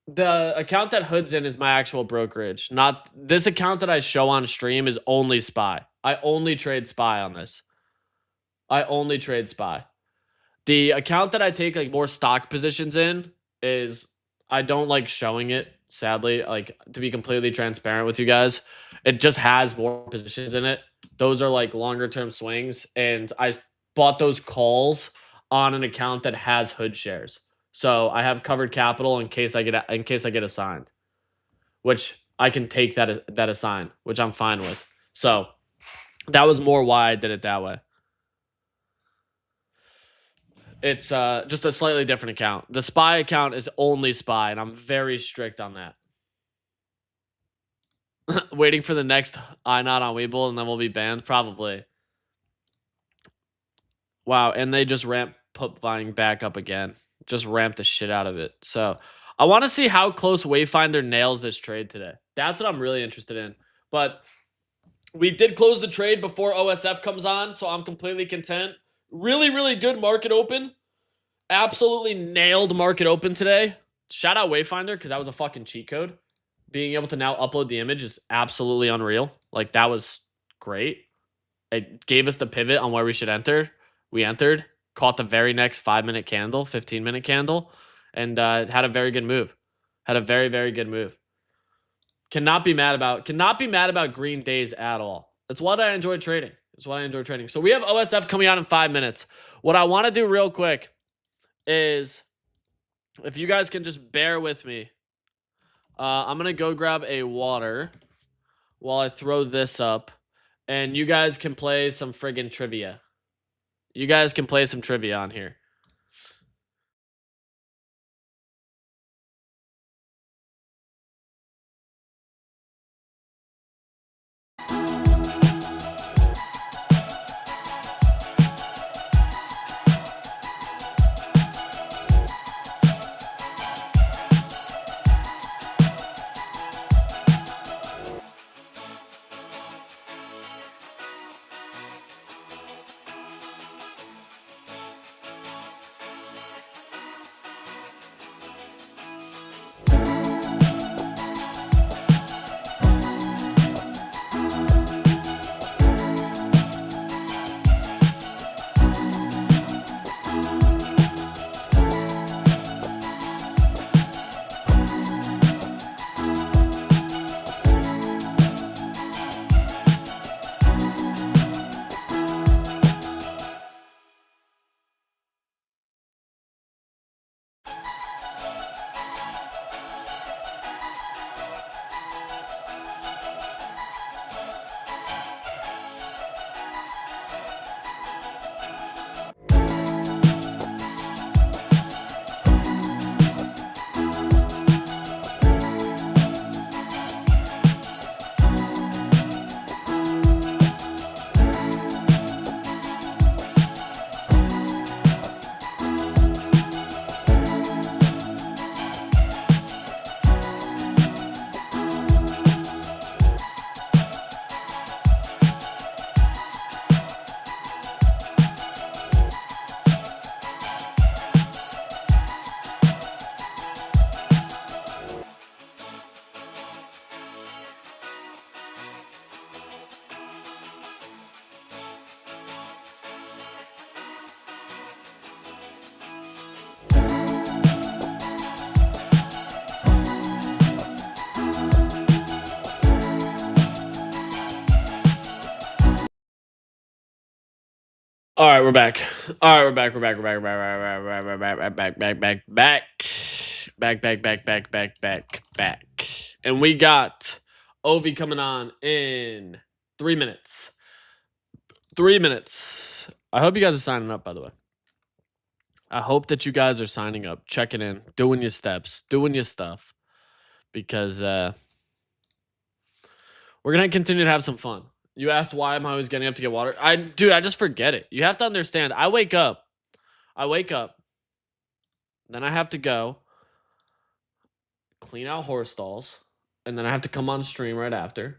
The account that Hood's in is my actual brokerage. Not this account that I show on stream is only SPY. I only trade SPY on this. I only trade SPY. The account that I take like more stock positions in is I don't like showing it, sadly, like to be completely transparent with you guys. It just has more positions in it. Those are like longer term swings, and I bought those calls on an account that has Hood shares. So I have covered capital in case I get assigned, which I can take that assign, which I'm fine with. So that was more why I did it that way. It's just a slightly different account. The SPY account is only SPY, and I'm very strict on that. Waiting for the next INOT on Webull, and then we'll be banned? Probably. Wow, and they just ramp put buying back up again. Just ramp the shit out of it. So I want to see how close Wayfinder nails this trade today. That's what I'm really interested in. But we did close the trade before OSF comes on, so I'm completely content. Really good market open. Absolutely nailed market open today. Shout out Wayfinder because that was a fucking cheat code. Being able to now upload the image is absolutely unreal. Like, that was great. It gave us the pivot on where we should enter. We entered, caught the very next 5-minute candle, 15-minute candle, and had a very good move. Had a very good move. Cannot be mad about green days at all. That's what I enjoy trading. So we have OSF coming out in 5 minutes. What I want to do real quick is, if you guys can just bear with me, I'm going to go grab a water while I throw this up, and you guys can play some friggin' trivia. You guys can play some trivia on here. All right, we're back. All right, we're back. We're back. And we got Ovi coming on in 3 minutes. 3 minutes. I hope you guys are signing up, by the way. I hope that you guys are signing up, checking in, doing your steps, doing your stuff, because we're going to continue to have some fun. You asked why am I always getting up to get water? Dude, I just forget it. You have to understand. I wake up. Then I have to go clean out horse stalls, and then I have to come on stream right after.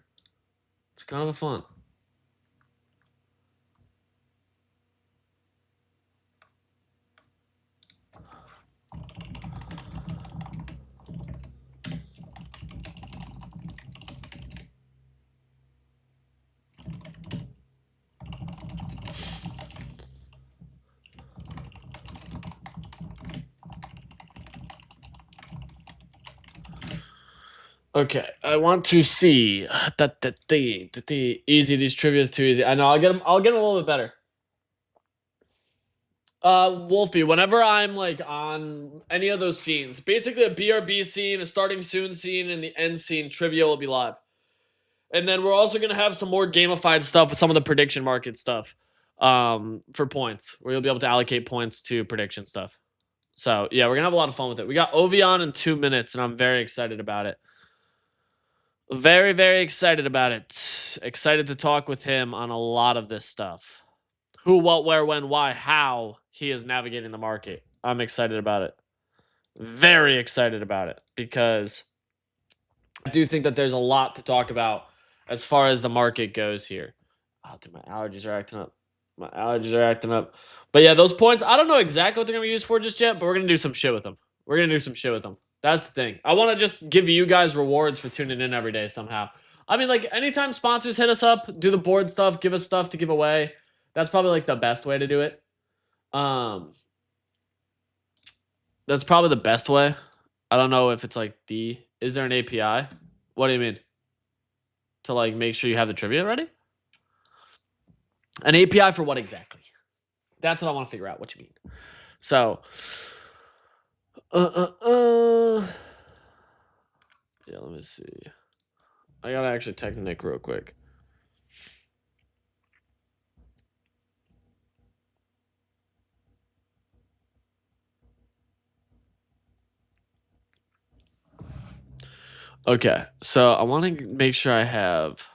It's kind of a fun. Okay, I want to see easy. These trivia is too easy. I know. I'll get them a little bit better. Wolfie, whenever I'm like on any of those scenes, basically a BRB scene, a starting soon scene, and the end scene, trivia will be live. And then we're also gonna have some more gamified stuff with some of the prediction market stuff, for points, where you'll be able to allocate points to prediction stuff. So yeah, we're gonna have a lot of fun with it. We got Ovi on in 2 minutes, and I'm very excited about it. Very, very excited about it. Excited to talk with him on a lot of this stuff. Who, what, where, when, why, how he is navigating the market. I'm excited about it. Very excited about it, because I do think that there's a lot to talk about as far as the market goes here. Oh, dude, my allergies are acting up. But yeah, those points, I don't know exactly what they're going to be used for just yet, but we're going to do some shit with them. That's the thing. I want to just give you guys rewards for tuning in every day somehow. I mean, like, anytime sponsors hit us up, do the board stuff, give us stuff to give away. That's probably, like, the best way to do it. That's probably the best way. I don't know if it's, like, is there an API? What do you mean? To, like, make sure you have the trivia ready? An API for what exactly? That's what I want to figure out, what you mean. So, yeah, let me see. I gotta actually text Nick real quick. Okay, so I want to make sure I have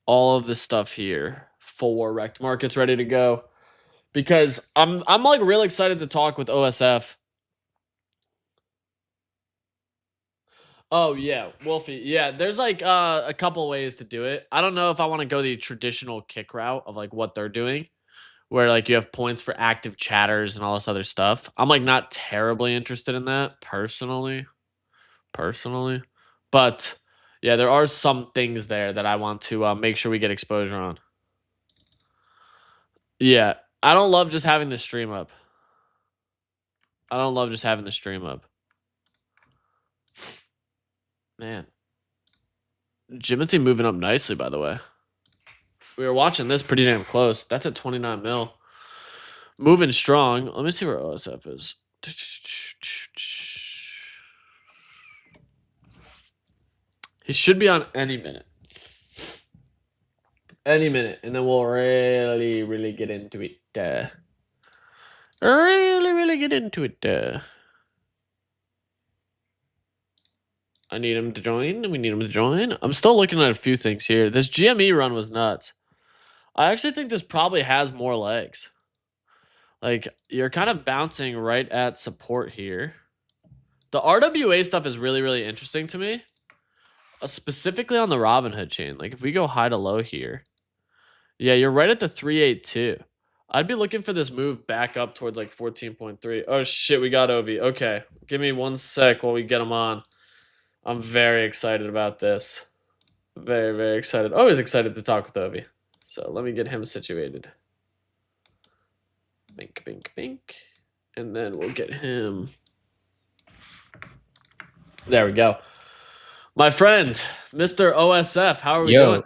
all of this stuff here for Rect Markets ready to go, because I'm like really excited to talk with OSF. Oh yeah, Wolfie. Yeah, there's like a couple ways to do it. I don't know if I want to go the traditional kick route of like what they're doing, where like you have points for active chatters and all this other stuff. I'm like not terribly interested in that personally. But yeah, there are some things there that I want to make sure we get exposure on. Yeah, I don't love just having the stream up. Man. Jimothy moving up nicely, by the way. We were watching this pretty damn close. That's at 29 mil. Moving strong. Let me see where OSF is. He should be on any minute. And then we'll really get into it. Really get into it. I need him to join. We need him to join. I'm still looking at a few things here. This GME run was nuts. I actually think this probably has more legs. Like, you're kind of bouncing right at support here. The RWA stuff is really, really interesting to me. Specifically on the Robinhood chain. Like, if we go high to low here. Yeah, you're right at the 382. I'd be looking for this move back up towards like 14.3. Oh, shit, we got Ovi. Okay, give me 1 sec while we get him on. I'm very excited about this. Very, very excited. Always excited to talk with Ovi. So let me get him situated. Bink, bink, bink. And then we'll get him. There we go. My friend, Mr. OSF, how are we doing?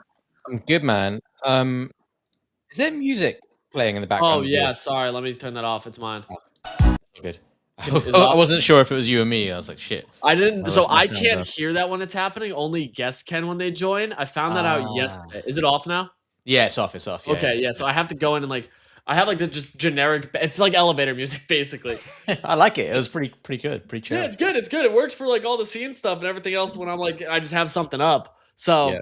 I'm good, man. Is there music playing in the Oh background. yeah, sorry. Let me turn that off. It's mine. Good. Is it I off? wasn't sure if it was you or me. I was like, shit. I didn't. That So was my I sound can't off. hear that when it's happening. Only guests can when they join. I found that out Ah. yesterday. Is it off now? Yeah, it's off. It's off. Yeah. Okay, yeah. So I have to go in and like, I have like the just generic. It's like elevator music, basically. I like it. It was pretty good. Pretty chill. Yeah, it's good. It's good. It works for like all the scene stuff and everything else. When I'm like, I just have something up. So, Yeah.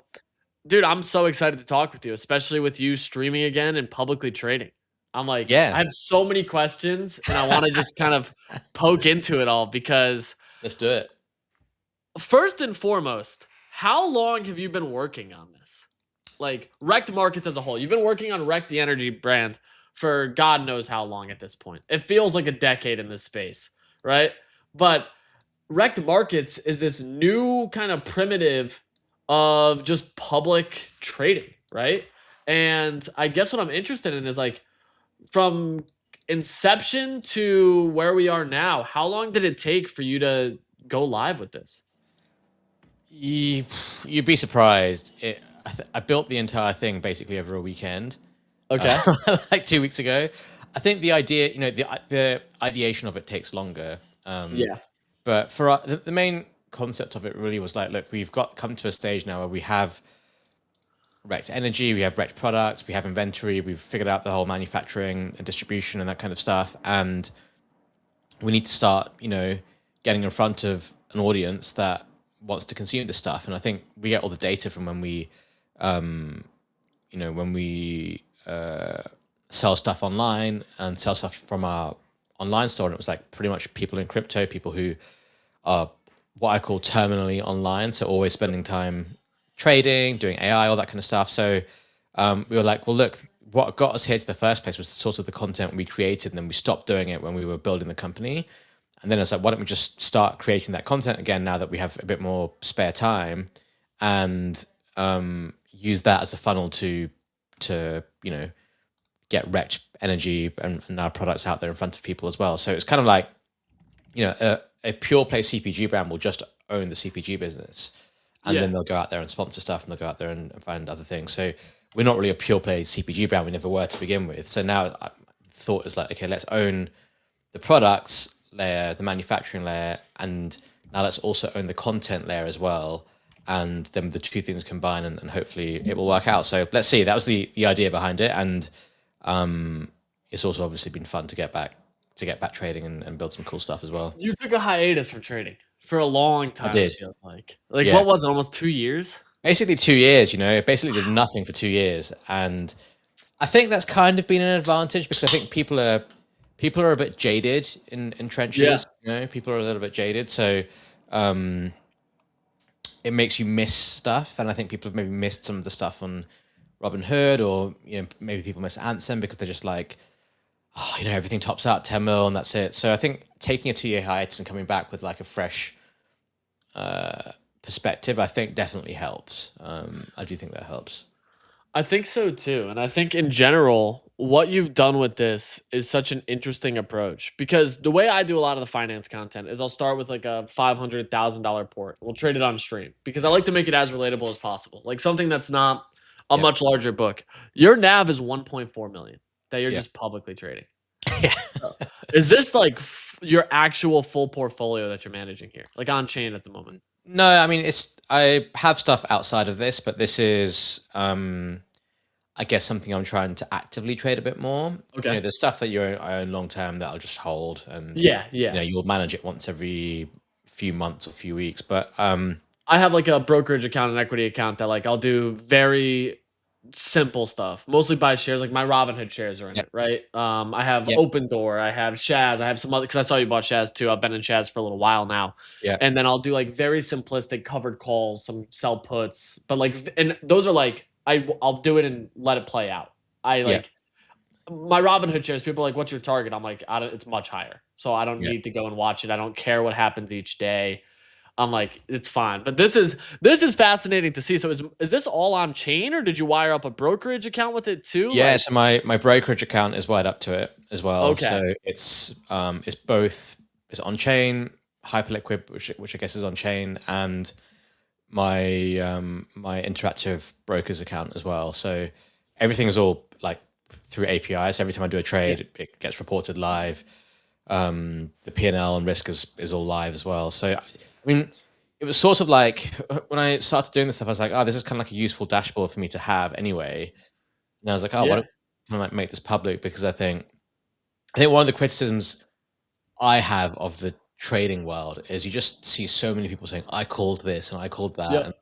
dude, I'm so excited to talk with you, especially with you streaming again and publicly trading. I'm like, Yeah. I have so many questions, and I want to just kind of poke into it all because Let's do it. first and foremost, how long have you been working on this? Like Wrecked Markets as a whole. You've been working on Wrecked the Energy brand for God knows how long at this point. It feels like a decade in this space, right? But Wrecked Markets is this new kind of primitive of just public trading, right? And I guess what I'm interested in is like from inception to where we are now, how long did it take for you to go live with this? You'd be surprised. I built the entire thing basically over a weekend. Okay. Like 2 weeks ago. I think the idea, the ideation of it takes longer. Yeah. But for the main concept of it really was like, look, we've come to a stage now where we have wrecked energy, we have wrecked products, we have inventory, we've figured out the whole manufacturing and distribution and that kind of stuff. And we need to start, getting in front of an audience that wants to consume this stuff. And I think we get all the data from when we, sell stuff online and sell stuff from our online store. And it was like pretty much people in crypto, people who are what I call terminally online. So always spending time trading, doing AI, all that kind of stuff. So we were like, well, look, what got us here to the first place was sort of the content we created. And then we stopped doing it when we were building the company. And then I was like, why don't we just start creating that content again now that we have a bit more spare time, and use that as a funnel to get wrecked energy and our products out there in front of people as well. So it's kind of like, a pure play CPG brand will just own the CPG business, and then they'll go out there and sponsor stuff, and they'll go out there and find other things. So we're not really a pure play CPG brand. We never were to begin with. So now I thought is like, okay, let's own the products layer, the manufacturing layer, and now let's also own the content layer as well. And then the two things combine, and hopefully it will work out. So let's see. That was the idea behind it, and it's also obviously been fun to get back trading and build some cool stuff as well. You took a hiatus from trading for a long time. I did. It feels like what was it? Almost 2 years. Basically 2 years. Basically did nothing for 2 years, and I think that's kind of been an advantage because I think people are a bit jaded in trenches. People are a little bit jaded, so it makes you miss stuff. And I think people have maybe missed some of the stuff on Robinhood, or maybe people miss Ansem because they're just like, everything tops out 10 mil and that's it. So I think taking a 2-year hiatus and coming back with like a fresh perspective, I think definitely helps. I do think that helps. I think so too. And I think in general, what you've done with this is such an interesting approach, because the way I do a lot of the finance content is I'll start with like a $500,000 port. We'll trade it on stream because I like to make it as relatable as possible. Like something that's not a much larger book. Your NAV is 1.4 million that you're just publicly trading. Yeah. Is this like your actual full portfolio that you're managing here? Like on chain at the moment? No, I mean, I have stuff outside of this, but this is, I guess, something I'm trying to actively trade a bit more. Okay. There's stuff that I own long term that I'll just hold, and you'll manage it once every few months or few weeks. But I have like a brokerage account, an equity account that like I'll do very simple stuff, mostly buy shares. Like my Robinhood shares are in it, right? I have Open Door, I have Shaz, I have some other, because I saw you bought Shaz too. I've been in Shaz for a little while now. And then I'll do like very simplistic covered calls, some sell puts, but like, and those are like, I'll do it and let it play out. My Robinhood shares, people are like, what's your target? I'm like, it's much higher. So I don't need to go and watch it. I don't care what happens each day. I'm like, it's fine. But this is fascinating to see. So is this all on chain, or did you wire up a brokerage account with it too? Yeah, so my brokerage account is wired up to it as well. Okay. So it's both, it's on chain, Hyperliquid, which I guess is on chain, and my my interactive brokers account as well. So everything is all like through APIs. Every time I do a trade, it gets reported live. The P&L and risk is all live as well. So, I mean, it was sort of like when I started doing this stuff, I was like, oh, this is kind of like a useful dashboard for me to have anyway. And I was like, oh, why don't I like make this public? Because I think one of the criticisms I have of the trading world is you just see so many people saying, I called this and I called that. And,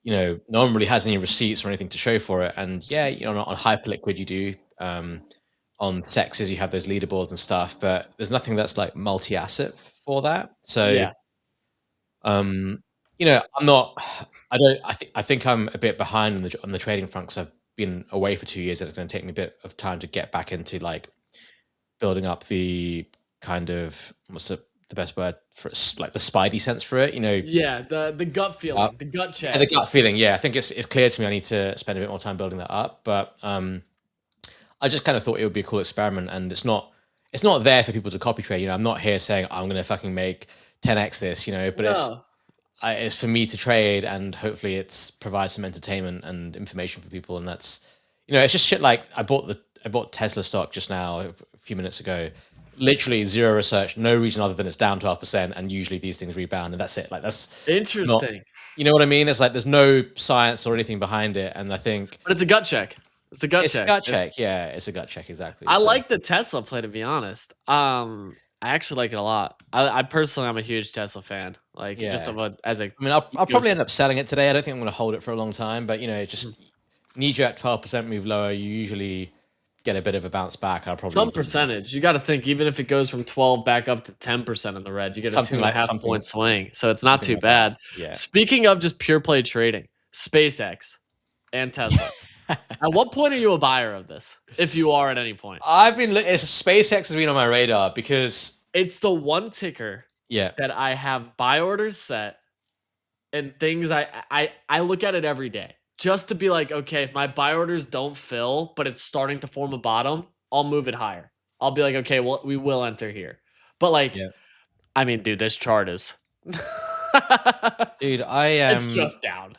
you know, no one really has any receipts or anything to show for it. And yeah, you know, on Hyperliquid you do. On sexes you have those leaderboards and stuff, but there's nothing that's like multi-asset for that. So you know, I think I'm a bit behind on the trading front because I've been away for 2 years, and it's going to take me a bit of time to get back into like building up the kind of, what's the best word for it? Like the spidey sense for it, you know? Yeah, the gut feeling, the gut check. Yeah, the gut feeling. Yeah, I think it's clear to me I need to spend a bit more time building that up, but I just kind of thought it would be a cool experiment, and it's not there for people to copy trade. You know, I'm not here saying I'm going to fucking make 10x this, you know, but it's for me to trade, and hopefully it's provides some entertainment and information for people. And that's, you know, it's just shit. Like I bought Tesla stock just now a few minutes ago, literally zero research, no reason other than it's down 12%, and usually these things rebound, and that's it. Like that's interesting. You know what I mean? It's like there's no science or anything behind it, and I think, but it's a gut check. It's a gut check. A gut check. Yeah, it's a gut check. Exactly. I like the Tesla play, to be honest. I actually like it a lot. I personally, I'm a huge Tesla fan. Like, just as a. I mean, I'll probably end up selling it today. I don't think I'm going to hold it for a long time, but you know, just need you at 12% move lower. You usually get a bit of a bounce back. I'll probably some percentage. You got to think, even if it goes from 12 back up to 10% in the red, you get something a 2.5 point swing. So it's not too bad. Yeah. Speaking of just pure play trading, SpaceX and Tesla. At what point are you a buyer of this? If you are at any point, SpaceX has been on my radar because it's the one ticker that I have buy orders set, and things I look at it every day just to be like, okay, if my buy orders don't fill, but it's starting to form a bottom, I'll move it higher. I'll be like, okay, well, we will enter here. But like, I mean, dude, this chart is, dude, it's just down.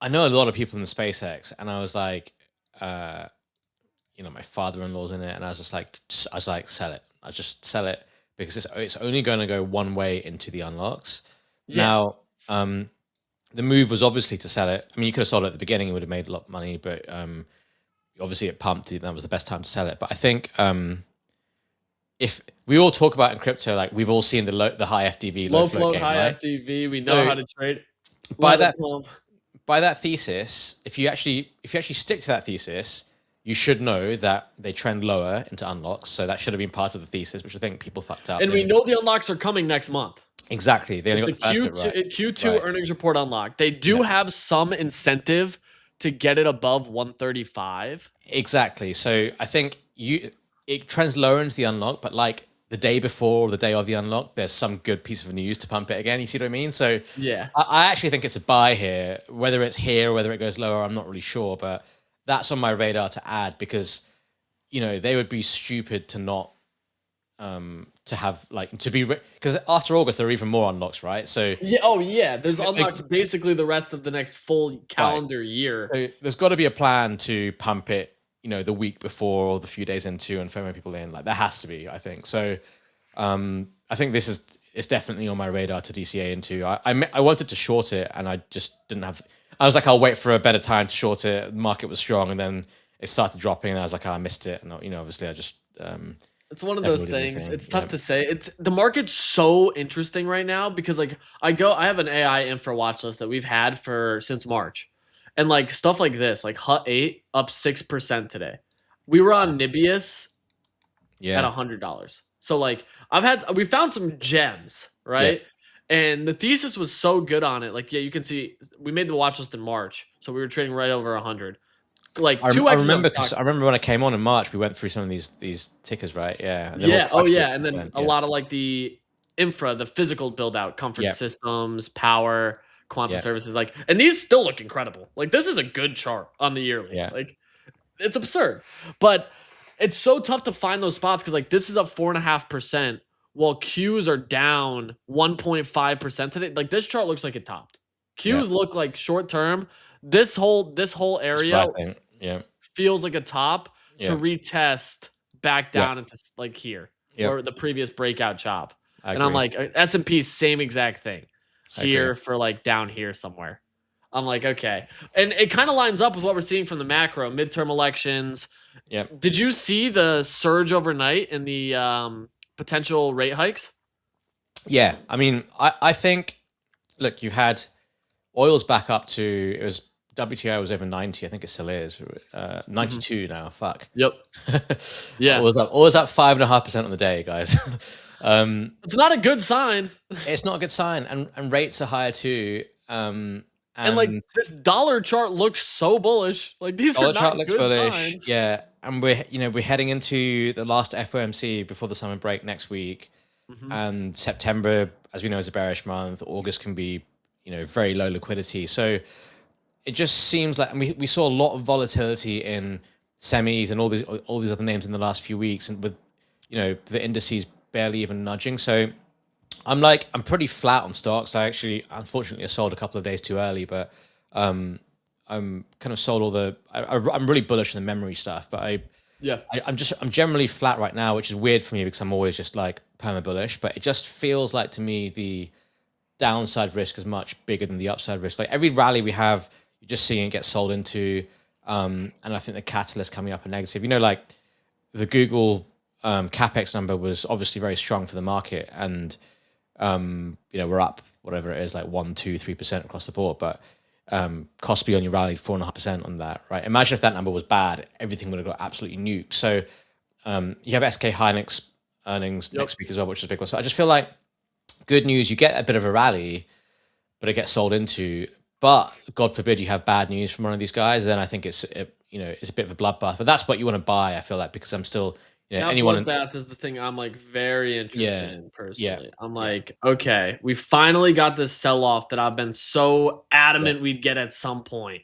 I know a lot of people in the SpaceX, and I was like, you know, my father-in-law's in it, and I was like, sell it. I just sell it because it's only going to go one way into the unlocks. Now, the move was obviously to sell it. I mean, you could have sold it at the beginning; it would have made a lot of money, but obviously it pumped. That was the best time to sell it. But I think if we all talk about in crypto, like we've all seen the high FDV, low float game, high right? FDV. We know how to trade. By that thesis, if you actually stick to that thesis, you should know that they trend lower into unlocks. So that should have been part of the thesis, which I think people fucked up. And we know the unlocks are coming next month. Exactly. They only got the first bit right. Q2 earnings report unlock. They do have some incentive to get it above 135. Exactly. So I think it trends lower into the unlock, but like the day before or the day of the unlock, there's some good piece of news to pump it again. You see what I mean? So I actually think it's a buy here. Whether it's here, whether it goes lower, I'm not really sure, but that's on my radar to add because, you know, they would be stupid to not to have like to be because after August there are even more unlocks, right? So there's unlocks basically the rest of the next full calendar year. So there's got to be a plan to pump it, you know, the week before or the few days into and FOMO people in. Like there has to be, I think. So I think this is definitely on my radar to DCA into. I wanted to short it and I just didn't have. I was like, I'll wait for a better time to short it. The market was strong and then it started dropping and I was like, oh, I missed it. And you know, obviously I just. It's one of those things. It's tough to say. The market's so interesting right now because like I have an AI infra watch list that we've had since March. And like stuff like this, like HUT8 up 6% today. We were on Nibius at $100. So like we found some gems, right? Yeah. And the thesis was so good on it. Like, you can see we made the watch list in March. So we were trading right over 100. Like I remember when I came on in March, we went through some of these tickers, right? Yeah. And then a lot of like the infra, the physical build out, comfort systems, power, quantum services, like, and these still look incredible. Like this is a good chart on the yearly. Yeah. Like it's absurd, but it's so tough to find those spots because like this is up 4.5%, while Qs are down 1.5% today. Like this chart looks like it topped. Qs look like short term. This whole area feels like a top. to retest back down into like here or the previous breakout chop. And I'm like, S&P, same exact thing here for like down here somewhere. I'm like, okay. And it kind of lines up with what we're seeing from the macro midterm elections. Did you see the surge overnight in the potential rate hikes? Yeah. I mean, I think, look, you had oil's back up to, it was, WTI was over 90. I think it still is. 92 now. Fuck. Yep. Yeah. Oil's up 5.5% on the day, guys. It's not a good sign. It's not a good sign. And rates are higher too. And like this dollar chart looks so bullish. Like these are not good signs. Yeah. And we're heading into the last FOMC before the summer break next week. And September, as we know, is a bearish month. August can be, very low liquidity. So it just seems like, and we saw a lot of volatility in semis and all these other names in the last few weeks, and with the indices barely even nudging. So I'm pretty flat on stocks. Unfortunately, I sold a couple of days too early, but I'm kind of sold all the. I'm really bullish on the memory stuff, but I'm generally flat right now, which is weird for me because I'm always just like perma bullish. But it just feels like to me the downside risk is much bigger than the upside risk. Like every rally we have, you're just seeing it get sold into, and I think the catalyst coming up are negative. Like the Google capex number was obviously very strong for the market, and we're up whatever it is, like 1%, 2%, 3% across the board. But Kospi only rallied 4.5% on that, right? Imagine if that number was bad, everything would have got absolutely nuked. So you have SK Hynix earnings next week as well, which is a big one. So I just feel like good news, you get a bit of a rally, but it gets sold into. But God forbid you have bad news from one of these guys, then I think it's a bit of a bloodbath. But that's what you want to buy, I feel like, because I'm still bloodbath is the thing I'm like very interested in personally. I'm like, okay, we finally got this sell-off that I've been so adamant we'd get at some point.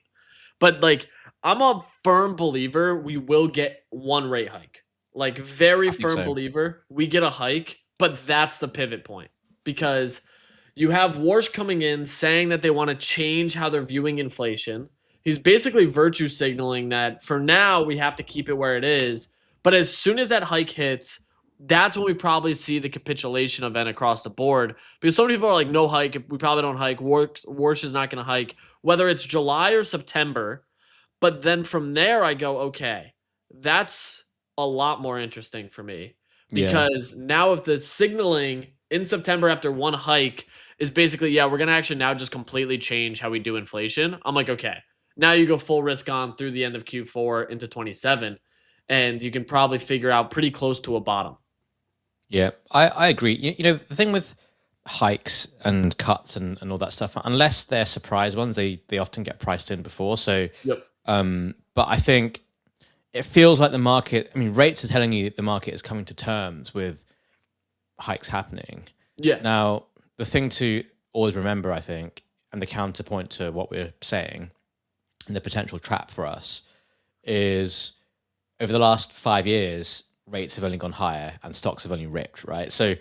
But like, I'm a firm believer we will get one rate hike. Like very firm believer we get a hike, but that's the pivot point. Because you have Warsh coming in saying that they want to change how they're viewing inflation. He's basically virtue signaling that for now we have to keep it where it is. But as soon as that hike hits, that's when we probably see the capitulation event across the board. Because so many people are like, no hike. We probably don't hike. Warsh is not going to hike, whether it's July or September. But then from there, I go, okay, that's a lot more interesting for me. Because now if the signaling in September after one hike is basically, we're going to actually now just completely change how we do inflation. I'm like, okay, now you go full risk on through the end of Q4 into 27, and you can probably figure out pretty close to a bottom. Yeah, I agree. The thing with hikes and cuts and all that stuff, unless they're surprise ones, they often get priced in before. So, but I think it feels like the market, rates are telling you that the market is coming to terms with hikes happening. Now, the thing to always remember, I think, and the counterpoint to what we're saying, and the potential trap for us, is over the last 5 years, rates have only gone higher and stocks have only ripped, right? So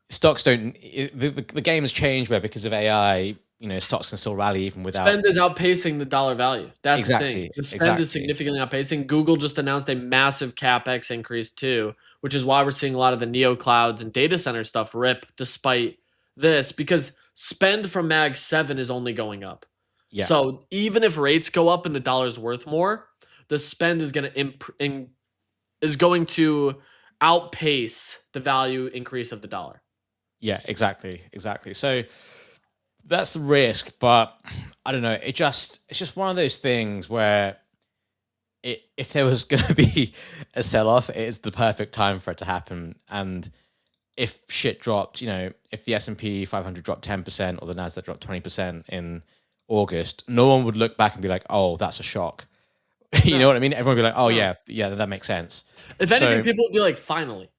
stocks don't, the game has changed where because of AI, stocks can still rally even without. Spend is outpacing the dollar value. That's the thing. The spend is significantly outpacing. Google just announced a massive CapEx increase too, which is why we're seeing a lot of the neo clouds and data center stuff rip despite this, because spend from Mag 7 is only going up. So even if rates go up and the dollar's worth more, the spend is going to outpace the value increase of the dollar. Yeah, exactly. So that's the risk, but I don't know. It's just one of those things where if there was going to be a sell-off, it's the perfect time for it to happen. And if shit dropped, if the S&P 500 dropped 10% or the Nasdaq dropped 20% in August, no one would look back and be like, oh, that's a shock. You know what I mean? Everyone would be like, oh, yeah, that makes sense. If anything, people would be like, finally.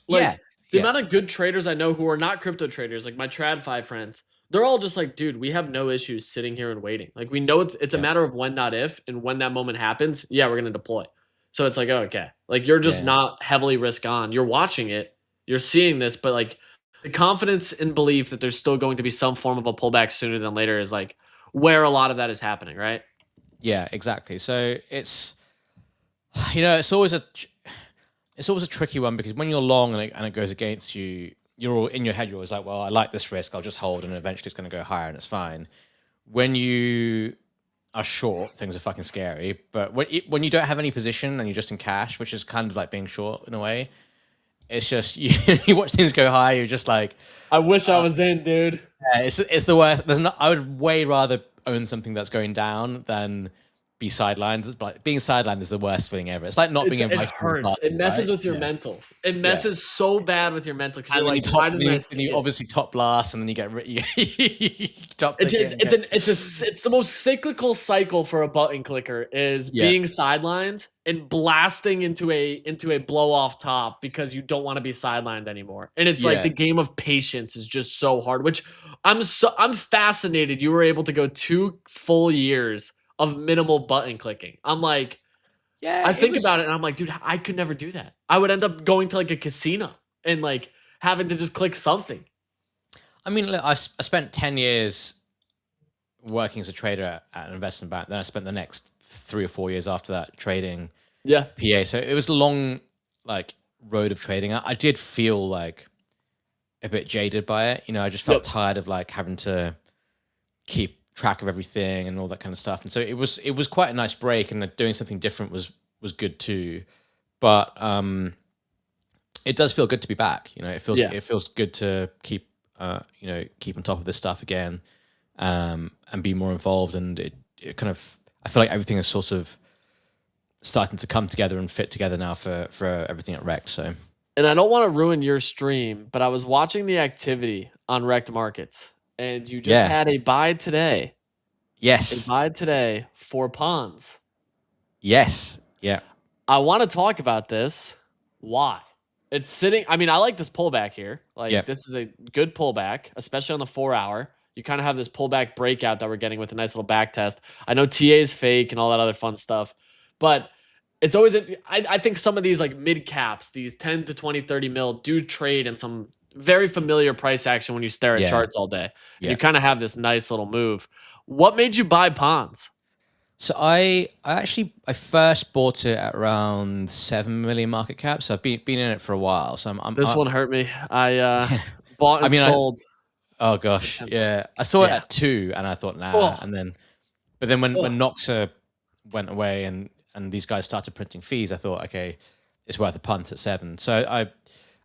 The amount of good traders I know who are not crypto traders, like my TradFi friends, they're all just like, dude, we have no issues sitting here and waiting. Like, we know it's a matter of when, not if, and when that moment happens, we're going to deploy. So it's like, oh, okay. Like, you're just not heavily risk on. You're watching it. You're seeing this, but like the confidence and belief that there's still going to be some form of a pullback sooner than later is like where a lot of that is happening, right? Yeah, exactly. So You know, it's always a tricky one because when you're long and it goes against you, you're all in your head. You're always like, well, I like this risk. I'll just hold, and eventually it's going to go higher, and it's fine. When you are short, things are fucking scary. But when you don't have any position and you're just in cash, which is kind of like being short in a way, it's just you watch things go high. You're just like, I wish I was in, dude. yeah, it's the worst. I would way rather own something that's going down than be sidelined. But being sidelined is the worst feeling ever. It's like not being invited. It hurts. It messes with your mental. It messes so bad with your mental because you're like, why didn't I see it? You obviously top last, and then you get top. It's the most cyclical cycle for a button clicker is being sidelined and blasting into a blow off top because you don't want to be sidelined anymore. And it's like the game of patience is just so hard. Which I'm fascinated. You were able to go 2 full years of minimal button clicking. I'm like, I think about it and I'm like, dude, I could never do that. I would end up going to like a casino and like having to just click something. I mean, look, I spent 10 years working as a trader at an investment bank. Then I spent the next 3 or 4 years after that trading PA. So it was a long like road of trading. I did feel like a bit jaded by it. You know, I just felt tired of like having to keep track of everything and all that kind of stuff. And so it was quite a nice break, and doing something different was good too. But it does feel good to be back. You know, it feels good to keep keep on top of this stuff again, and be more involved. And it kind of, I feel like everything is sort of starting to come together and fit together now for everything at Rect. So, and I don't want to ruin your stream, but I was watching the activity on Rect Markets. And you just had a buy today. Yes. A buy today for pawns. Yes. Yeah. I want to talk about this. Why? It's sitting. I mean, I like this pullback here. Like, this is a good pullback, especially on the 4-hour. You kind of have this pullback breakout that we're getting with a nice little back test. I know TA is fake and all that other fun stuff, but it's always, I think some of these like mid caps, these 10 to 20, 30 mil do trade in some very familiar price action when you stare at charts all day. And you kind of have this nice little move. What made you buy pawns? So I first bought it at around 7 million market cap. So I've been in it for a while. So this one hurt me. I bought and sold. Oh gosh, yeah. I saw it at 2, and I thought, nah. But then when Noxa went away and these guys started printing fees, I thought, okay, it's worth a punt at 7. So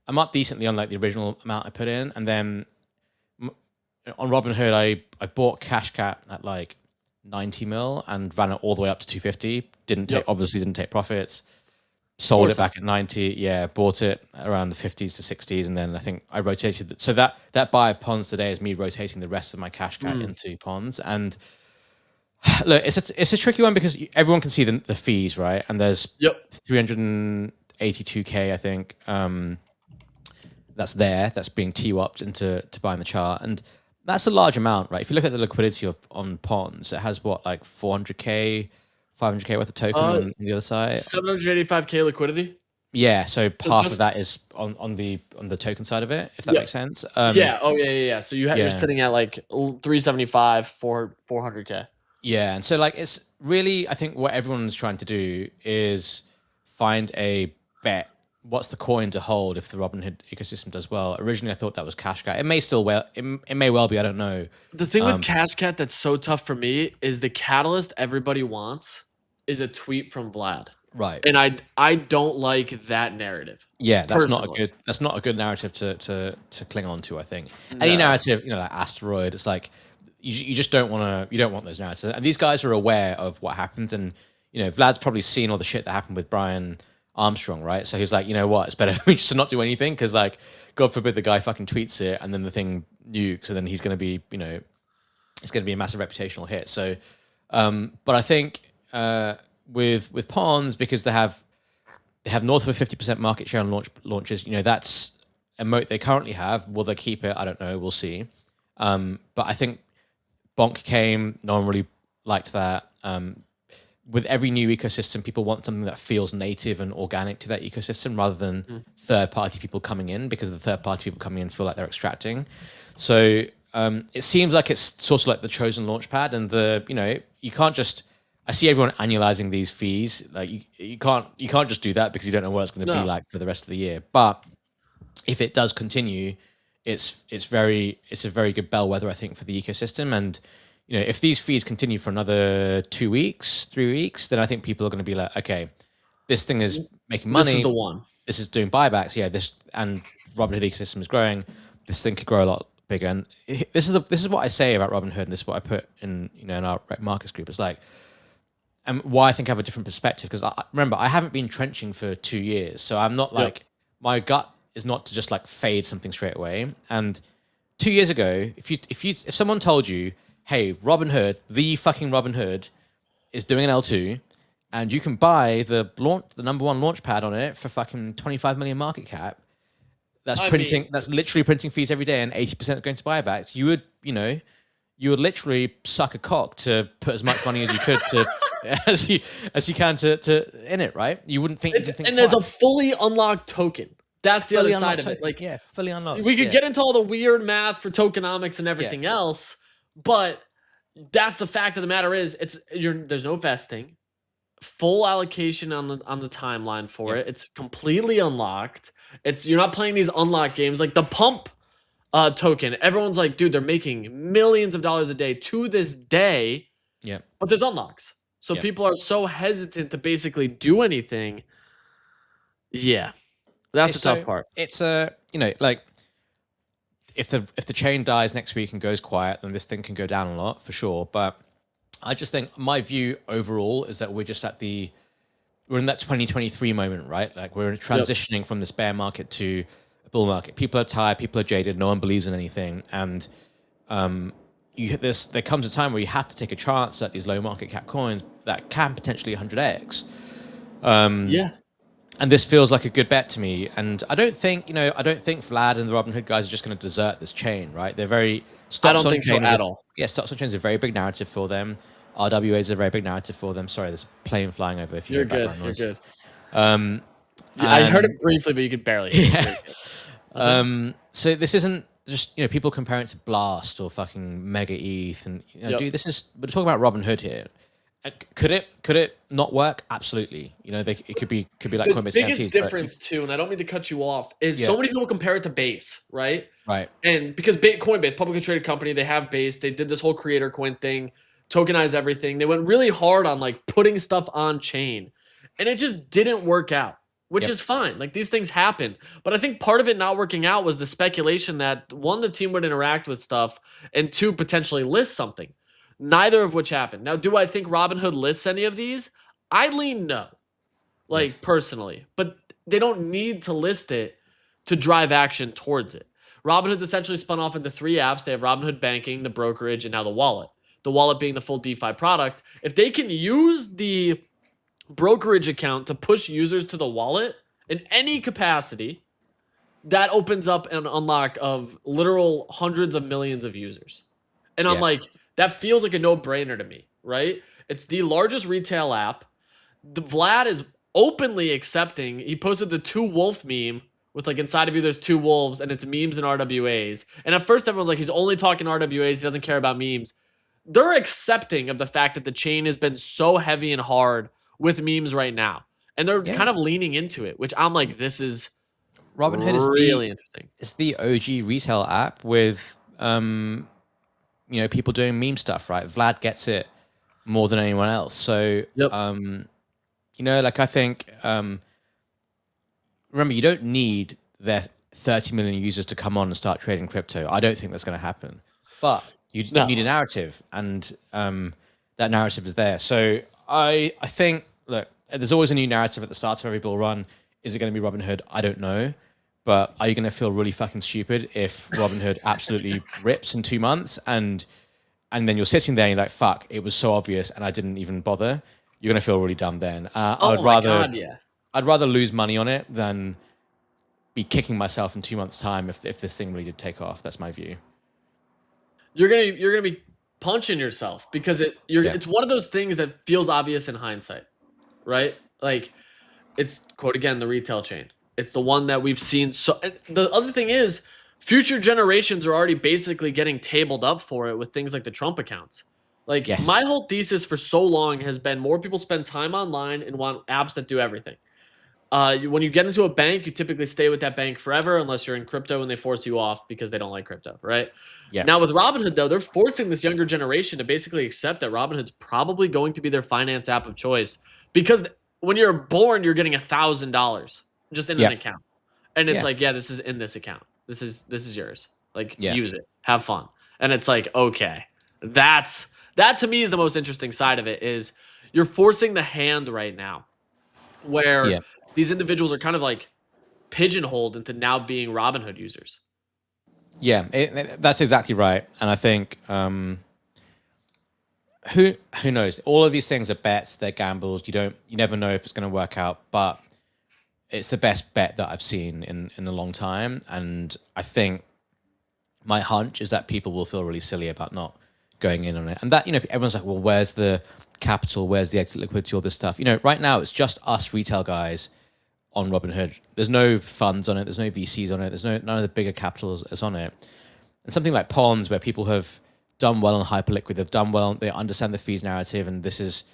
I'm up decently on like the original amount I put in, and then on Robinhood I bought Cash Cat at like 90 mil and ran it all the way up to 250. Obviously didn't take profits. Sold it back at 90. Yeah, bought it around the 50s to 60s, and then I think I rotated. So that buy of ponds today is me rotating the rest of my Cash Cat into ponds. And look, it's a tricky one because everyone can see the fees, right? And there's 382k, I think. That's being TWAPed into buying the chart, and that's a large amount, right? If you look at the liquidity on ponds, it has what, like 400k, 500k worth of token on the other side. 785k liquidity. Yeah, so half of that is on the token side of it, if that makes sense. Yeah. So you're sitting at like 375 for 400k. Yeah, and so like it's really, I think what everyone's trying to do is find a bet. What's the coin to hold if the Robinhood ecosystem does well? Originally, I thought that was Cash Cat. It may well be. I don't know. The thing with Cash Cat that's so tough for me is the catalyst everybody wants is a tweet from Vlad. Right. And I don't like that narrative. Yeah, that's not a good narrative to cling on to, I think. No. Any narrative, like Asteroid, it's like you just don't want those narratives. And these guys are aware of what happens, and Vlad's probably seen all the shit that happened with Brian Armstrong, right? So he's like, you know what, it's better for me just to not do anything, because like, God forbid the guy fucking tweets it and then the thing nukes, and then he's going to be, it's going to be a massive reputational hit. So, but I think with Pawns, because they have north of a 50% market share on launches, that's a moat they currently have. Will they keep it? I don't know. We'll see. But I think Bonk came, no one really liked that. With every new ecosystem, people want something that feels native and organic to that ecosystem rather than third-party people coming in, because the third-party people coming in feel like they're extracting. So it seems like it's sort of like the chosen launch pad, and you can't just I see everyone annualizing these fees. Like you can't just do that because you don't know what it's going to be like for the rest of the year. But if it does continue, it's a very good bellwether, I think, for the ecosystem. And if these fees continue for another 2 weeks, 3 weeks, then I think people are going to be like, okay, this thing is making money. This is the one. This is doing buybacks. Yeah, and Robinhood ecosystem is growing. This thing could grow a lot bigger. And this is what I say about Robinhood, and this is what I put in in our markets group. It's like, and why I think I have a different perspective, because remember, I haven't been trenching for 2 years, so I'm not like, my gut is not to just like fade something straight away. And 2 years ago, if someone told you, hey, Robinhood, the fucking Robinhood, is doing an L2, and you can buy the number one launch pad on it for fucking 25 million market cap, that's literally printing fees every day, and 80% is going to buybacks, you would literally suck a cock to put as much money as you could to as you can to in it, right? You wouldn't think. And there's a fully unlocked token. That's the other side of it. Like, yeah, fully unlocked. We could get into all the weird math for tokenomics and everything else, but that's the fact of the matter is, there's no vesting, full allocation on the timeline for it. It's completely unlocked. You're not playing these unlocked games like the pump token. Everyone's like, dude, they're making millions of dollars a day to this day. Yeah. But there's unlocks. So people are so hesitant to basically do anything. Yeah. That's the tough part. It's like if the chain dies next week and goes quiet, then this thing can go down a lot for sure. But I just think my view overall is that we're in that 2023 moment, right? Like we're transitioning from this bear market to a bull market. People are tired, people are jaded, no one believes in anything. And there comes a time where you have to take a chance at these low market cap coins that can potentially 100x. And this feels like a good bet to me. And I don't think Vlad and the Robinhood guys are just going to desert this chain, right? They're very I don't think so at all. Yeah, stocks on chains are a very big narrative for them. RWA is a very big narrative for them. Sorry, there's a plane flying over. If you're good, you're good. I heard it briefly, but you could barely hear it. So this isn't just people comparing it to Blast or fucking Mega ETH, and dude, we're talking about Robinhood here. Could it not work? Absolutely. It could be like the Coinbase biggest NFTs, difference too, and I don't mean to cut you off, is so many people compare it to Base, right? Right. And because Coinbase, publicly traded company, they have Base, they did this whole creator coin thing, tokenize everything. They went really hard on like putting stuff on chain, and it just didn't work out, which is fine. Like these things happen. But I think part of it not working out was the speculation that one, the team would interact with stuff, and two, potentially list something. Neither of which happened. Now, do I think Robinhood lists any of these? I lean no, personally. But they don't need to list it to drive action towards it. Robinhood's essentially spun off into 3 apps. They have Robinhood Banking, the brokerage, and now the wallet. The wallet being the full DeFi product. If they can use the brokerage account to push users to the wallet in any capacity, that opens up an unlock of literal hundreds of millions of users. And I'm like, that feels like a no-brainer to me, right? It's the largest retail app. Vlad is openly accepting. He posted the 2 wolf meme with like inside of you there's 2 wolves and it's memes and RWAs. And at first everyone's like, he's only talking RWAs. He doesn't care about memes. They're accepting of the fact that the chain has been so heavy and hard with memes right now. And they're kind of leaning into it, which I'm like, this is Robinhood really interesting. It's the OG retail app with people doing meme stuff, right? Vlad gets it more than anyone else. So, I think, remember, you don't need their 30 million users to come on and start trading crypto. I don't think that's going to happen. But you need a narrative, and that narrative is there. So I think, look, there's always a new narrative at the start of every bull run. Is it going to be Robinhood? I don't know. But are you going to feel really fucking stupid if Robinhood absolutely rips in 2 months and then you're sitting there and you're like, fuck, it was so obvious and I didn't even bother? You're going to feel really dumb then. I'd rather lose money on it than be kicking myself in 2 months' time if this thing really did take off. That's my view. You're gonna be punching yourself because it's one of those things that feels obvious in hindsight, right? Like it's, quote again, the retail chain. It's the one that we've seen. So the other thing is, future generations are already basically getting tabled up for it with things like the Trump accounts. Like Yes. my whole thesis for so long has been more people spend time online and want apps that do everything. When you get into a bank, you typically stay with that bank forever unless you're in crypto and they force you off because they don't like crypto, right? Yeah. Now with Robinhood though, they're forcing this younger generation to basically accept that Robinhood's probably going to be their finance app of choice because when you're born, you're getting $1,000 just in an account, and it's like, yeah, this is in this account. This is yours. Like, use it, have fun, and it's like, okay, that to me is the most interesting side of it. Is you're forcing the hand right now, where these individuals are kind of like pigeonholed into now being Robinhood users. Yeah, that's exactly right. And I think who knows? All of these things are bets, they're gambles. You never know if it's going to work out, but it's the best bet that I've seen in a long time. And I think my hunch is that people will feel really silly about not going in on it. And that, everyone's like, well, where's the capital? Where's the exit liquidity? All this stuff. Right now it's just us retail guys on Robinhood. There's no funds on it. There's no VCs on it. There's none of the bigger capitals is on it. And something like Ponds, where people have done well on hyperliquid, they've done well, they understand the fees narrative, and this is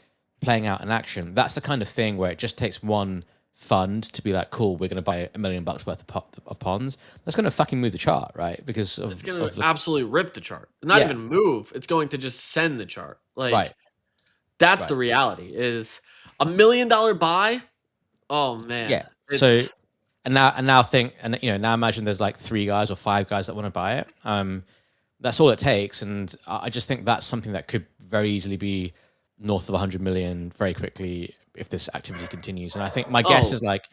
playing out in action. That's the kind of thing where it just takes one fund to be like, cool, we're going to buy $1 million worth of Ponds. That's going to fucking move the chart, right? Because it's going to absolutely rip the chart. Not even move. It's going to just send the chart. Like, that's the reality. Is $1 million buy. Oh man. Yeah. So, and now imagine there's like 3 guys or 5 guys that want to buy it. That's all it takes, and I just think that's something that could very easily be north of 100 million very quickly if this activity continues. And I think my guess is like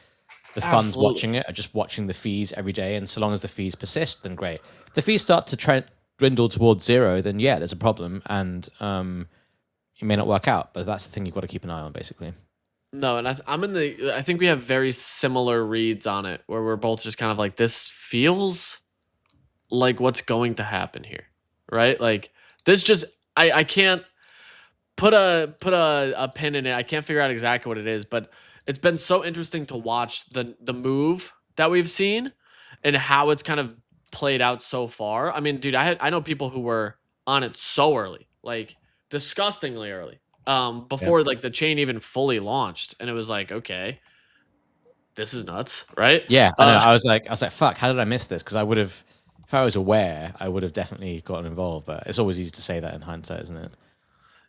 the funds watching it are just watching the fees every day, and so long as the fees persist, then great. If the fees start to dwindle towards zero, then yeah, there's a problem, and it may not work out. But that's the thing you've got to keep an eye on, basically. No, and I think we have very similar reads on it, where we're both just kind of like, this feels like what's going to happen here, right? Like this just, I can't put a pin in it. I can't figure out exactly what it is, but it's been so interesting to watch the move that we've seen and how it's kind of played out so far. I mean, dude, I know people who were on it so early, like disgustingly early. Before like the chain even fully launched, and it was like, okay, this is nuts, right? Yeah, I know. I was like, fuck, how did I miss this? Because I would have, if I was aware, I would have definitely gotten involved. But it's always easy to say that in hindsight, isn't it?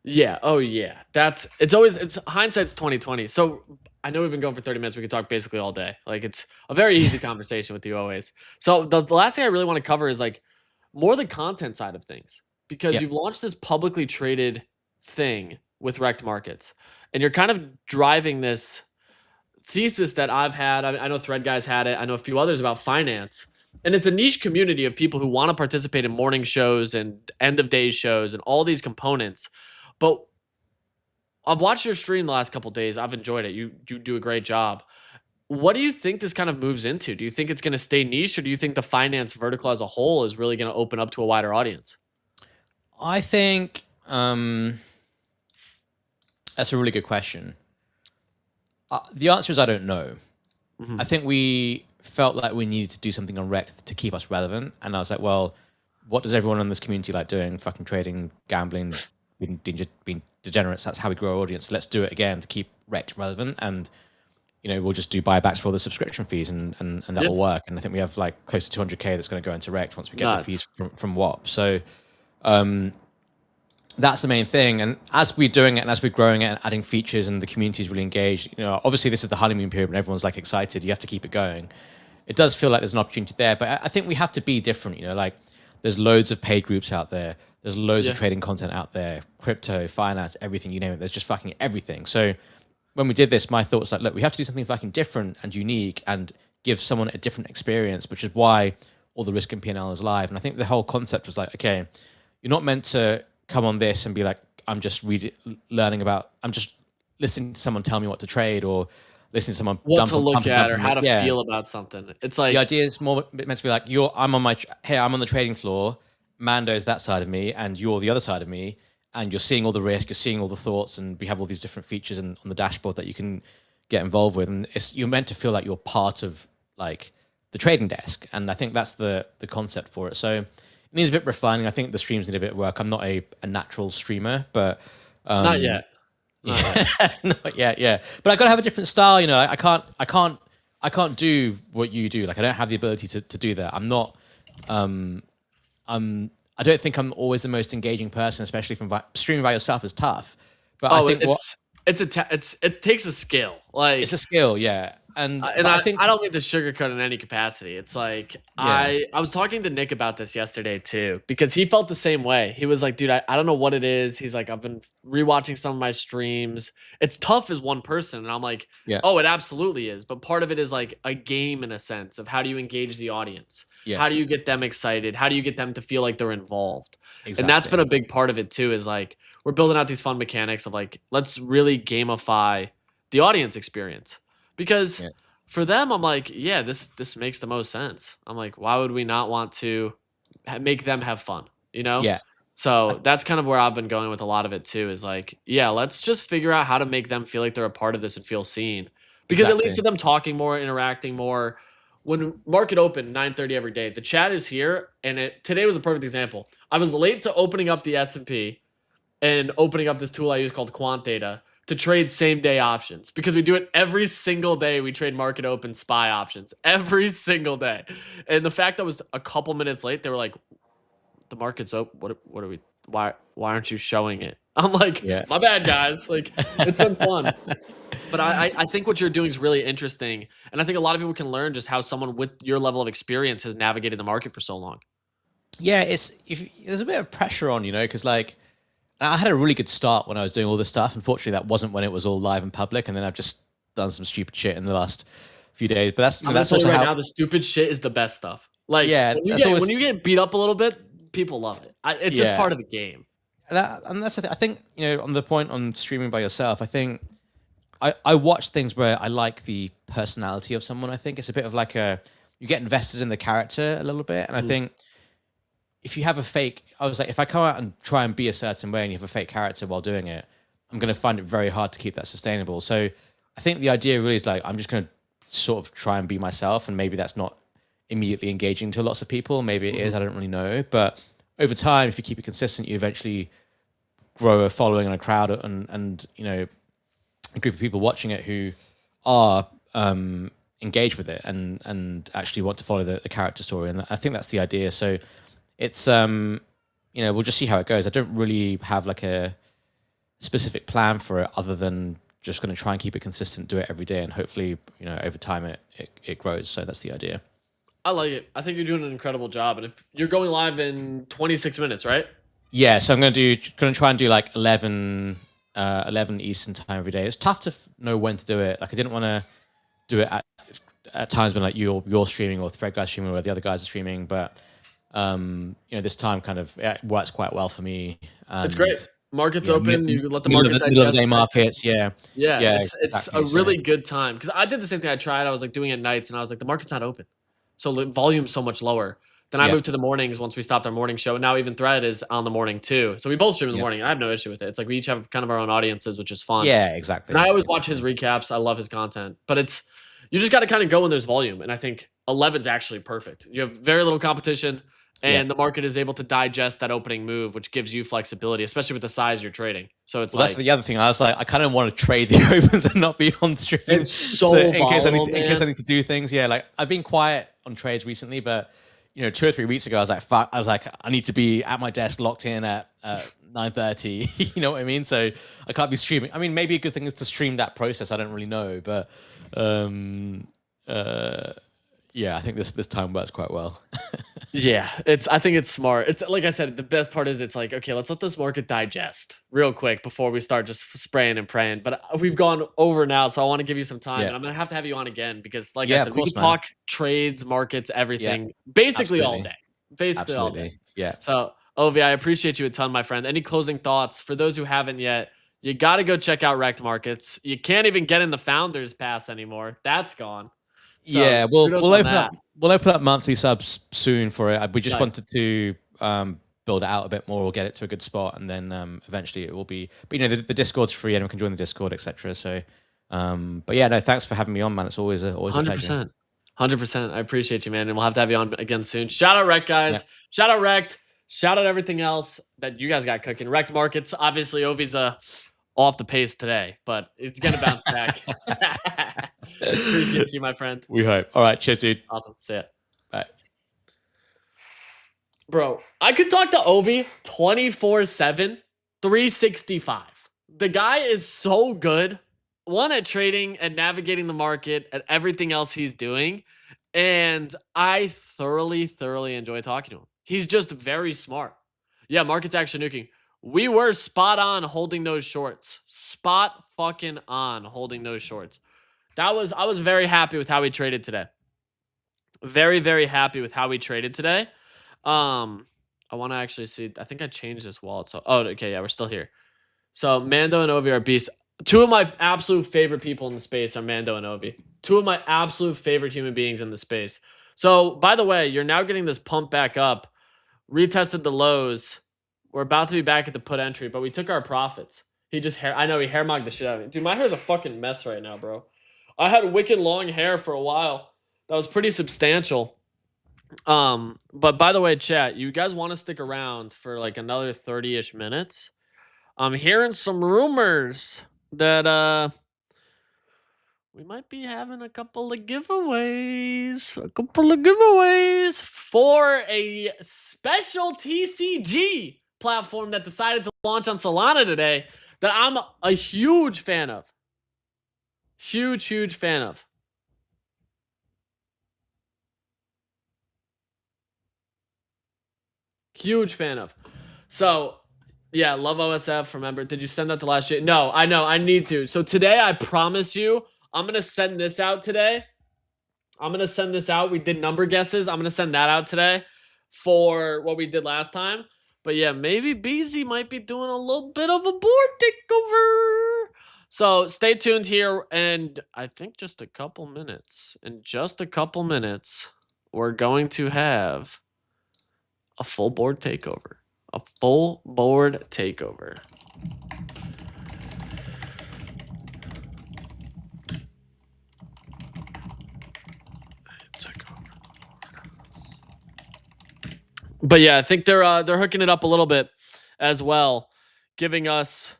Yeah. Oh yeah. It's hindsight's 2020. So I know we've been going for 30 minutes. We could talk basically all day. Like it's a very easy conversation with you always. So the last thing I really want to cover is like more the content side of things, because you've launched this publicly traded thing with Rect Markets, and you're kind of driving this thesis that I've had. I know Thread Guys had it. I know a few others about finance, and it's a niche community of people who want to participate in morning shows and end of day shows and all these components. But I've watched your stream the last couple of days. I've enjoyed it. You do a great job. What do you think this kind of moves into? Do you think it's going to stay niche, or do you think the finance vertical as a whole is really going to open up to a wider audience? I think that's a really good question. The answer is I don't know. I think we felt like we needed to do something on Rect to keep us relevant. And I was like, well, what does everyone in this community like doing? Fucking trading, gambling, being degenerates. That's how we grow our audience. Let's do it again to keep Rect relevant. And, we'll just do buybacks for all the subscription fees and that will work. And I think we have like close to 200K that's going to go into Rect once we get the fees from WAP. So, that's the main thing. And as we're doing it and as we're growing it and adding features and the community is really engaged, obviously this is the honeymoon period when everyone's like excited. You have to keep it going. It does feel like there's an opportunity there, but I think we have to be different. Like there's loads of paid groups out there. There's loads of trading content out there, crypto, finance, everything, you name it. There's just fucking everything. So when we did this, my thought was like, look, we have to do something fucking different and unique and give someone a different experience, which is why all the risk and P&L is live. And I think the whole concept was like, okay, you're not meant to come on this and be like, I'm just I'm just listening to someone tell me what to trade or listening to someone what to look at or how to feel about something. It's like the idea is more meant to be like I'm on the trading floor, Mando's that side of me and you're the other side of me, and you're seeing all the risk, you're seeing all the thoughts, and we have all these different features on the dashboard that you can get involved with, and you're meant to feel like you're part of like the trading desk. And I think that's the concept for it. So needs a bit refining. I think the streams need a bit of work. I'm not a natural streamer, but Not yet. yeah, not yet, yeah. But I gotta have a different style, you know. I can't do what you do. Like I don't have the ability to do that. I'm not. I don't think I'm always the most engaging person, especially from streaming by yourself is tough. But I think it takes a skill. Like it's a skill, yeah. And I think I don't mean to sugarcoat in any capacity. It's like I was talking to Nick about this yesterday too, because he felt the same way. He was like, dude, I don't know what it is. He's like, I've been rewatching some of my streams. It's tough as one person. And I'm like, yeah. Oh, it absolutely is. But part of it is like a game in a sense of how do you engage the audience? Yeah. How do you get them excited? How do you get them to feel like they're involved? Exactly. And that's been a big part of it too, is like we're building out these fun mechanics of like, let's really gamify the audience experience. Because for them, I'm like, yeah, this makes the most sense. I'm like, why would we not want to make them have fun? You know? Yeah. So that's kind of where I've been going with a lot of it too, is like, yeah, let's just figure out how to make them feel like they're a part of this and feel seen. Because it leads to them talking more, interacting more. When market open 9:30 every day, the chat is here, and today was a perfect example. I was late to opening up the S&P and opening up this tool I use called Quant Data to trade same day options, because we do it every single day. We trade market open SPY options every single day. And the fact that I was a couple minutes late, they were like, the market's open. What are we, why aren't you showing it? I'm like, my bad guys. Like it's been fun. But I think what you're doing is really interesting. And I think a lot of people can learn just how someone with your level of experience has navigated the market for so long. Yeah, there's a bit of pressure on, you know, because like I had a really good start when I was doing all this stuff. Unfortunately, that wasn't when it was all live and public. And then I've just done some stupid shit in the last few days. But that's also right now, the stupid shit is the best stuff. Like when you get beat up a little bit, people love it. It's just part of the game. And that's the thing. I think, you know, on the point on streaming by yourself, I think I watch things where I like the personality of someone. I think it's a bit of like you get invested in the character a little bit. And I think if you have a fake, I was like, if I come out and try and be a certain way and you have a fake character while doing it, I'm going to find it very hard to keep that sustainable. So I think the idea really is like, I'm just going to sort of try and be myself. And maybe that's not immediately engaging to lots of people. Maybe it is, I don't really know. But over time, if you keep it consistent, you eventually grow a following and a crowd and you know, a group of people watching it who are engaged with it and actually want to follow the character story. And I think that's the idea. So it's, you know, we'll just see how it goes. I don't really have like a specific plan for it other than just going to try and keep it consistent, do it every day. And hopefully, you know, over time it grows. So that's the idea. I like it. I think you're doing an incredible job. And if you're going live in 26 minutes, right? Yeah. So I'm going to try and do like 11 Eastern time every day. It's tough to know when to do it. Like I didn't want to do it at times when like you're streaming or Thread guys streaming or the other guys are streaming, but you know, this time kind of works quite well for me. And, it's great. Market's open. You let the middle market of the day markets. Yeah. It's exactly, a really good time, because I did the same thing. I was like doing it at nights, and I was like, the market's not open, so the volume's so much lower. Then I moved to the mornings once we stopped our morning show, and now even Thread is on the morning too. So we both stream in the morning. I have no issue with it. It's like we each have kind of our own audiences, which is fun. Yeah, exactly. And I always watch his recaps. I love his content, but you just got to kind of go when there's volume. And I think 11's actually perfect. You have very little competition, and the market is able to digest that opening move, which gives you flexibility, especially with the size you're trading. So it's that's the other thing. I was like, I kind of want to trade the opens and not be on stream. It's so in case I need to do things. Yeah, like I've been quiet on trades recently, but you know, 2 or 3 weeks ago, I was like, fuck, I need to be at my desk locked in at 9:30. You know what I mean? So I can't be streaming. I mean, maybe a good thing is to stream that process. I don't really know, but yeah, I think this time works quite well. Yeah, I think it's smart. It's like I said, the best part is it's like, okay, let's let this market digest real quick before we start just spraying and praying. But we've gone over now, so I want to give you some time, and I'm gonna have you on again, because like I said, we can talk trades, markets, everything, basically all day. Basically all day. Yeah. So Ovi, I appreciate you a ton, my friend. Any closing thoughts for those who haven't yet? You got to go check out Rect Markets. You can't even get in the Founders Pass anymore. That's gone. So, yeah, we'll open up monthly subs soon for it. We just wanted to build it out a bit more. We'll get it to a good spot, and then eventually it will be. But you know, the Discord's free. Anyone can join the Discord, etc. So, but yeah, no, thanks for having me on, man. It's always a pleasure. 100%. I appreciate you, man, and we'll have you on again soon. Shout out Rect, guys. Shout out Rect. shout out everything else that you guys got cooking. Wrecked markets. Obviously, Ovi's off the pace today, but it's gonna bounce back. Appreciate you, my friend. We hope. All right, cheers, dude. Awesome. See ya. Bye. Bro, I could talk to Ovi 24/7, 365. The guy is so good. One, at trading and navigating the market and everything else he's doing. And I thoroughly enjoy talking to him. He's just very smart. Yeah, market's actually nuking. We were spot on holding those shorts. Spot fucking on holding those shorts. I was very happy with how we traded today. Very happy with how we traded today. I want to actually see. I think I changed this wallet. So, oh, okay, yeah, we're still here. So Mando and Ovi are beasts. Two of my absolute favorite people in the space are Mando and Ovi. Two of my absolute favorite human beings in the space. So, by the way, you're now getting this pump back up. Retested the lows. We're about to be back at the put entry, but we took our profits. I know he hair mogged the shit out of me. Dude, my hair's a fucking mess right now, bro. I had wicked long hair for a while. That was pretty substantial. But by the way, chat, you guys want to stick around for like another 30-ish minutes? I'm hearing some rumors that we might be having a couple of giveaways. For a special TCG platform that decided to launch on Solana today that I'm a huge fan of. Huge fan of. Huge fan of. So, yeah, love OSF. Remember, did you send that to last year? No, I know. I need to. So today, I promise you, I'm going to send this out today. I'm going to send this out. We did number guesses. I'm going to send that out today for what we did last time. But yeah, maybe BZ might be doing a little bit of a board takeover. So stay tuned here. And I think just a couple minutes. In just a couple minutes, we're going to have a full board takeover. A full board takeover. But yeah, I think they're hooking it up a little bit as well, giving us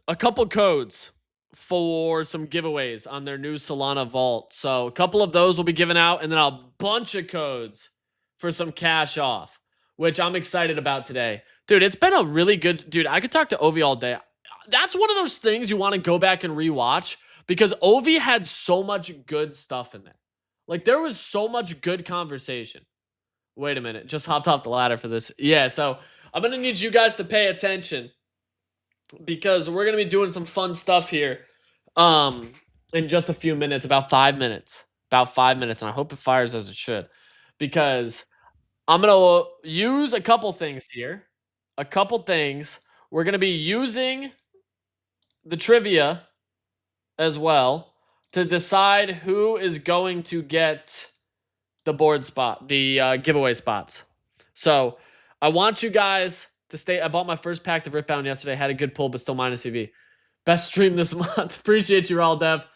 a couple codes for some giveaways on their new Solana vault. So a couple of those will be given out, and then a bunch of codes for some cash off, which I'm excited about today. Dude, it's been a really good... Dude, I could talk to Ovi all day. That's one of those things you want to go back and rewatch because Ovi had so much good stuff in there. Like, there was so much good conversation. Wait a minute. Just hopped off the ladder for this. Yeah, so I'm going to need you guys to pay attention because we're going to be doing some fun stuff here in just a few minutes, about 5 minutes. About 5 minutes, and I hope it fires as it should because I'm going to use a couple things here. A couple things. We're going to be using the trivia as well to decide who is going to get the board spot, the giveaway spots. So I want you guys to stay. I bought my first pack of Ripbound yesterday. Had a good pull, but still minus EV. Best stream this month. Appreciate you, Raul Dev.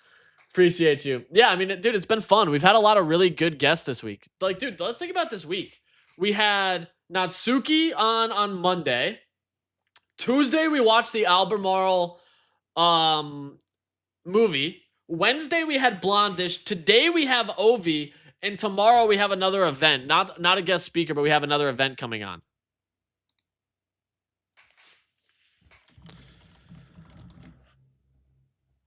Appreciate you. Yeah, I mean, dude, it's been fun. We've had a lot of really good guests this week. Like, dude, let's think about this week. We had Natsuki on Monday. Tuesday, we watched the Albemarle movie. Wednesday, we had Blondish. Today, we have Ovi. And tomorrow, we have another event. Not a guest speaker, but we have another event coming on.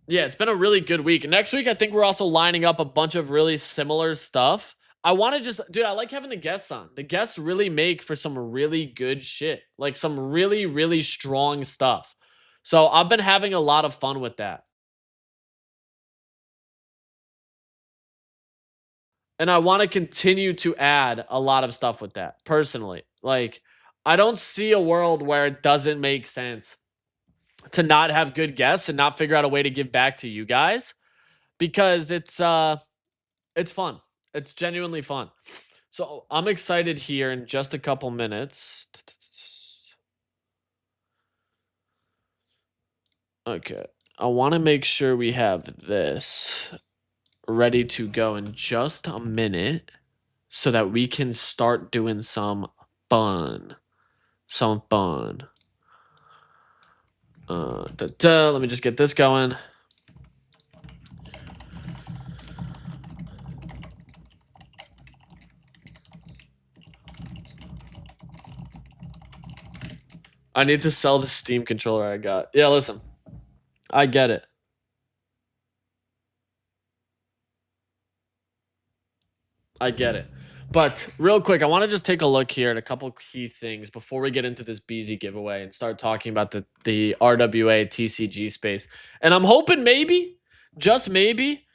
Yeah, it's been a really good week. Next week, I think we're also lining up a bunch of really similar stuff. I want to just... Dude, I like having the guests on. The guests really make for some really good shit. Like, some really strong stuff. So, I've been having a lot of fun with that. And I want to continue to add a lot of stuff with that, personally. Like, I don't see a world where it doesn't make sense to not have good guests and not figure out a way to give back to you guys. Because it's fun. It's genuinely fun. So, I'm excited here in just a couple minutes. Okay. I want to make sure we have this ready to go in just a minute so that we can start doing some fun. Some fun. Let me just get this going. I need to sell the Steam controller I got. Yeah, listen. I get it. I get it. But real quick, I want to just take a look here at a couple key things before we get into this BZ giveaway and start talking about the RWA TCG space. And I'm hoping maybe, just maybe,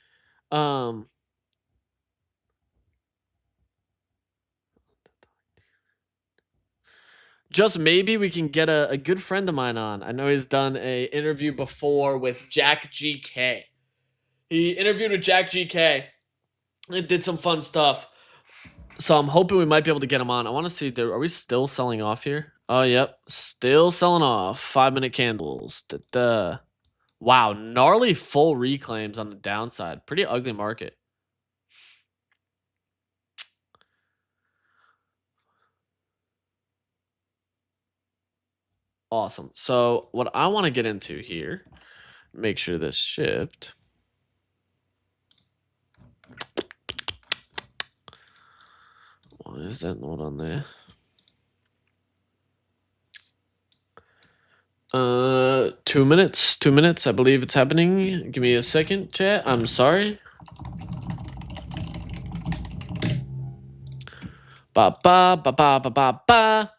just maybe we can get a good friend of mine on. I know he's done a interview before with Jack GK. He interviewed with Jack GK and did some fun stuff. So I'm hoping we might be able to get him on. I want to see, are we still selling off here? Oh, yep. Still selling off. 5-minute candles. Da-da. Wow. Gnarly full reclaims on the downside. Pretty ugly market. Awesome. So what I want to get into here, make sure this shipped. Why is that not on there? 2 minutes. 2 minutes. I believe it's happening. Give me a second, chat. I'm sorry. Ba ba ba ba ba ba ba.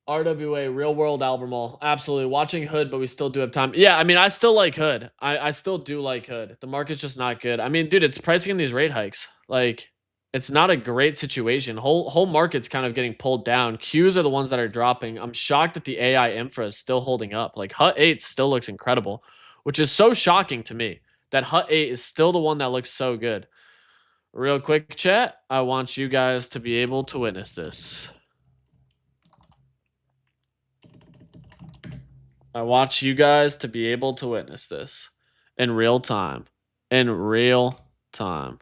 RWA, real world Albemarle. Absolutely. Watching Hood, but we still do have time. Yeah, I mean, I still like Hood. I still do like Hood. The market's just not good. I mean, dude, it's pricing in these rate hikes. Like, it's not a great situation. Whole market's kind of getting pulled down. Qs are the ones that are dropping. I'm shocked that the AI infra is still holding up. Like, HUT 8 still looks incredible, which is so shocking to me that HUT 8 is still the one that looks so good. Real quick, chat. I want you guys to be able to witness this. I want you guys to be able to witness this in real time. In real time.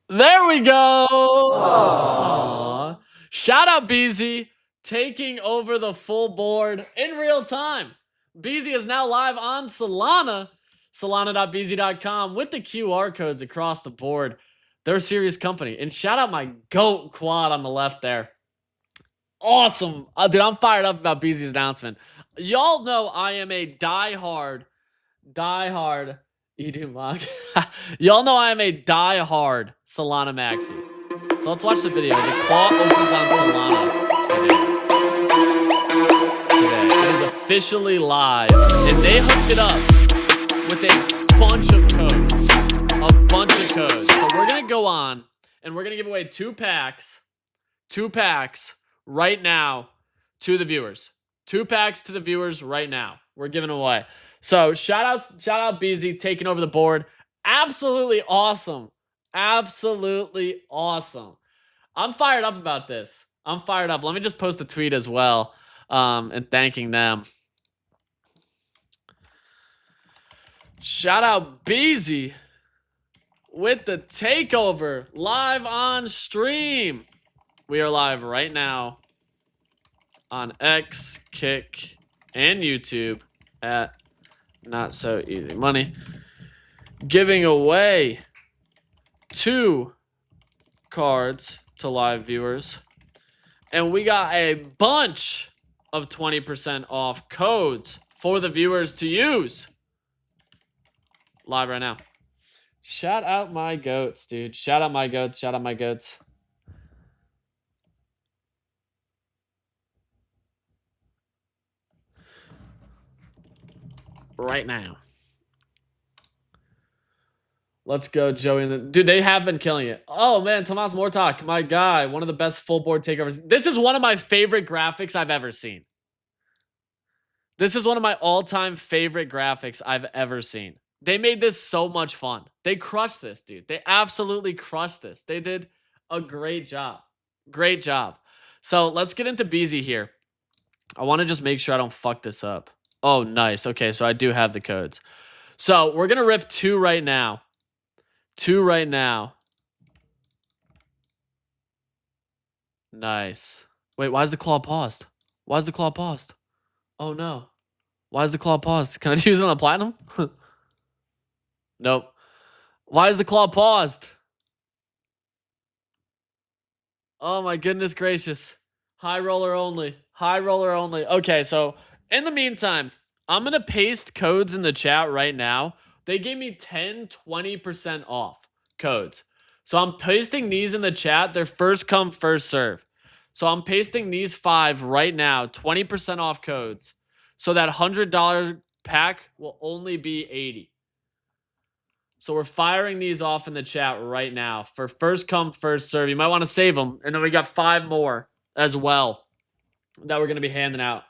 There we go. Aww. Shout out BZ taking over the full board in real time. BZ is now live on Solana, solana.bz.com with the QR codes across the board. They're a serious company. And shout out my GOAT quad on the left there. Awesome. Dude, I'm fired up about BZ's announcement. Y'all know I am a diehard Edumag. Y'all know I am a diehard Solana maxi. So let's watch the video. The claw opens on Solana today. It is officially live. And they hooked it up with a bunch of codes. A bunch of codes. So we're going to go on and we're going to give away 2 packs. 2 packs right now to the viewers. 2 packs to the viewers right now. We're giving away. So shout out BZ taking over the board. Absolutely awesome. Absolutely awesome. I'm fired up about this. I'm fired up. Let me just post a tweet as well and thanking them. Shout out BZ with the takeover live on stream. We are live right now on X, Kick, and YouTube at Not So Easy Money, giving away 2 cards to live viewers. And we got a bunch of 20% off codes for the viewers to use live right now. Shout out my goats, dude. Shout out my goats. Shout out my goats. Right now. Let's go, Joey. Dude, they have been killing it. Oh, man, Tomas Mortok, my guy. One of the best full board takeovers. This is one of my favorite graphics I've ever seen. This is one of my all-time favorite graphics I've ever seen. They made this so much fun. They crushed this, dude. They absolutely crushed this. They did a great job. Great job. So let's get into BZ here. I want to just make sure I don't fuck this up. Oh, nice. Okay, so I do have the codes. So we're going to rip 2 right now. 2 right now. Nice. Wait, why is the claw paused? Why is the claw paused? Oh no. Why is the claw paused? Can I use it on a platinum? Nope. Why is the claw paused? Oh my goodness gracious. High roller only. High roller only. Okay, so in the meantime, I'm going to paste codes in the chat right now. They gave me 10, 20% off codes. So I'm pasting these in the chat. They're first come, first serve. So I'm pasting these 5 right now, 20% off codes. So that $100 pack will only be 80. So we're firing these off in the chat right now for first come, first serve. You might want to save them. And then we got 5 more as well that we're going to be handing out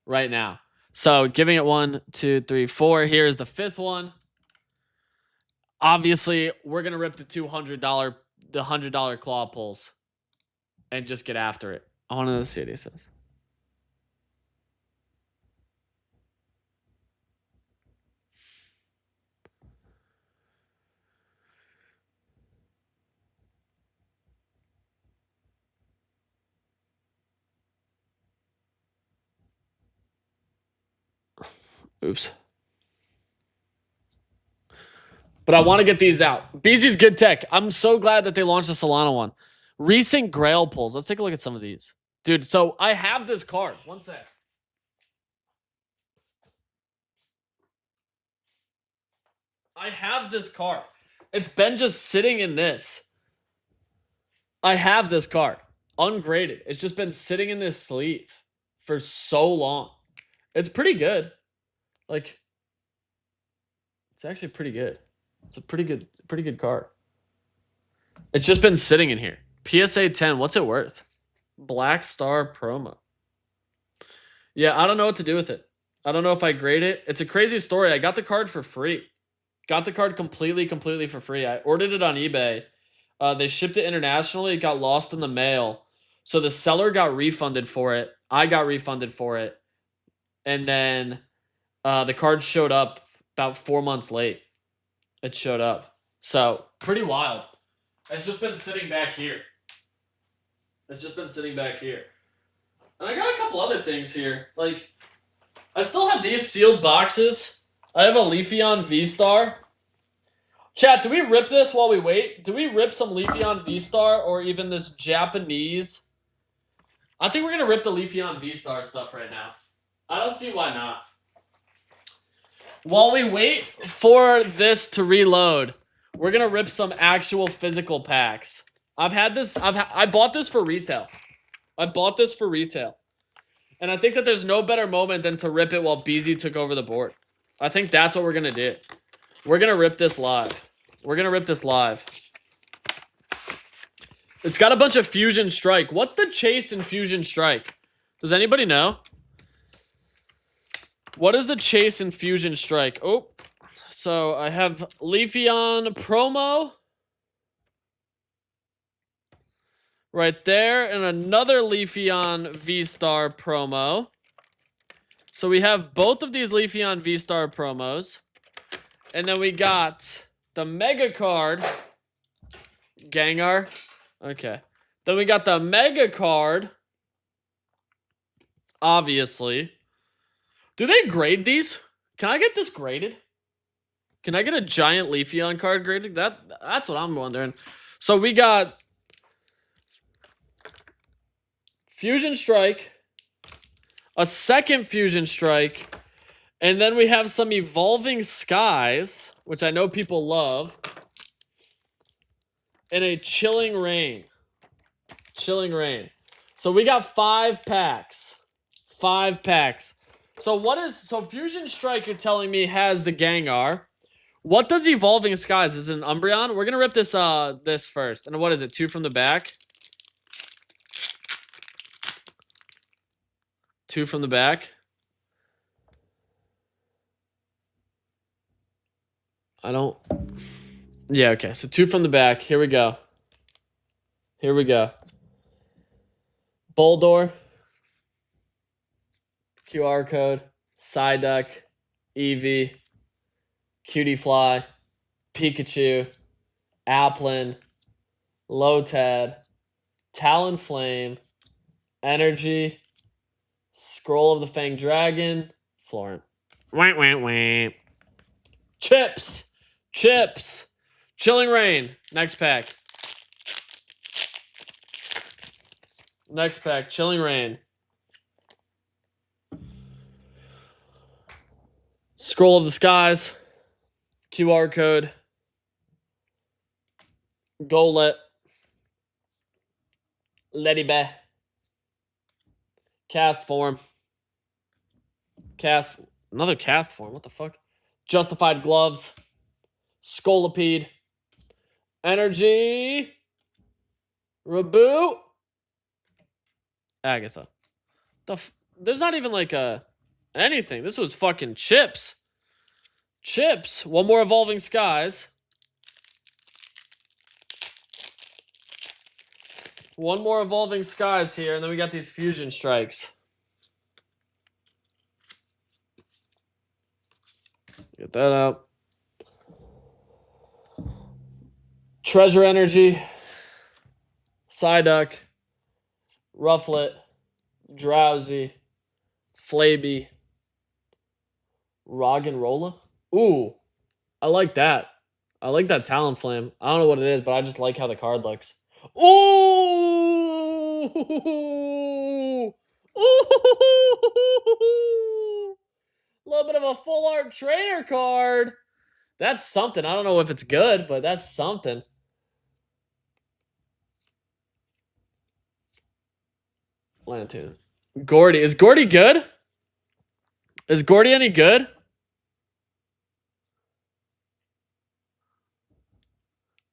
right now. So giving it 1, 2, 3, 4. Here is the 5th one. Obviously, we're going to rip the $100 claw pulls and just get after it. I want to see what he says. Oops. But I want to get these out. BZ's good tech. I'm so glad that they launched the Solana one. Recent Grail pulls. Let's take a look at some of these. Dude, so I have this card. One sec. I have this card. It's been just sitting in this. I have this card. Ungraded. It's just been sitting in this sleeve for so long. It's pretty good. Like, it's actually pretty good. It's a pretty good card. It's just been sitting in here. PSA 10, what's it worth? Black Star promo. Yeah, I don't know what to do with it. I don't know if I grade it. It's a crazy story. I got the card for free. Got the card completely for free. I ordered it on eBay. They shipped it internationally. It got lost in the mail. So the seller got refunded for it. I got refunded for it. And then the card showed up about 4 months late. It showed up. So pretty wild. It's just been sitting back here. It's just been sitting back here. And I got a couple other things here. Like, I still have these sealed boxes. I have a Leafeon V-Star. Chat, do we rip this while we wait? Do we rip some Leafeon V-Star or even this Japanese? I think we're going to rip the Leafeon V-Star stuff right now. I don't see why not. While we wait for this to reload, we're going to rip some actual physical packs. I've had this. I bought this for retail. I bought this for retail. And I think that there's no better moment than to rip it while BZ took over the board. I think that's what we're going to do. We're going to rip this live. We're going to rip this live. It's got a bunch of Fusion Strike. What's the chase in Fusion Strike? Does anybody know? What is the chase in Fusion Strike? Oh, so I have Leafeon promo. Right there. And another Leafeon V-Star promo. So we have both of these Leafeon V-Star promos. And then we got the Mega card. Gengar. Okay. Then we got the Mega card. Obviously. Do they grade these? Can I get this graded? Can I get a giant Leafeon card graded? That's what I'm wondering. So we got Fusion Strike, a second Fusion Strike, and then we have some Evolving Skies, which I know people love, and a Chilling Rain. Chilling Rain. So we got 5 packs. 5 packs. So Fusion Strike, you're telling me, has the Gengar. What does Evolving Skies? Is it an Umbreon? We're gonna rip this this first. And what is it? 2 from the back? 2 from the back. Yeah, okay. So 2 from the back. Here we go. Here we go. Boldor. QR code. Psyduck. Eevee. Cutiefly. Pikachu. Applin. Lotad. Talonflame, Energy, Scroll of the Fanged Dragon, Florent. Wah, wah, wah. Chips. Chilling Rain. Next pack. Chilling Rain. Scroll of the Skies. QR code. Golet. Leddybe. Cast form. Another cast form. What the fuck? Justified Gloves. Scolipede. Energy. Reboot. Agatha. There's not even like anything. This was fucking chips. One more Evolving Skies. One more Evolving Skies here, and then we got these Fusion Strikes. Get that out. Treasure Energy. Psyduck. Rufflet. Drowsy. Flaby. Roggenrola. Ooh. I like that. I like that Talonflame. I don't know what it is, but I just like how the card looks. Ooh! Ooh! A little bit of a full art trainer card. That's something. I don't know if it's good, but that's something. Lantoon. Gordy. Is Gordy good? Is Gordy any good?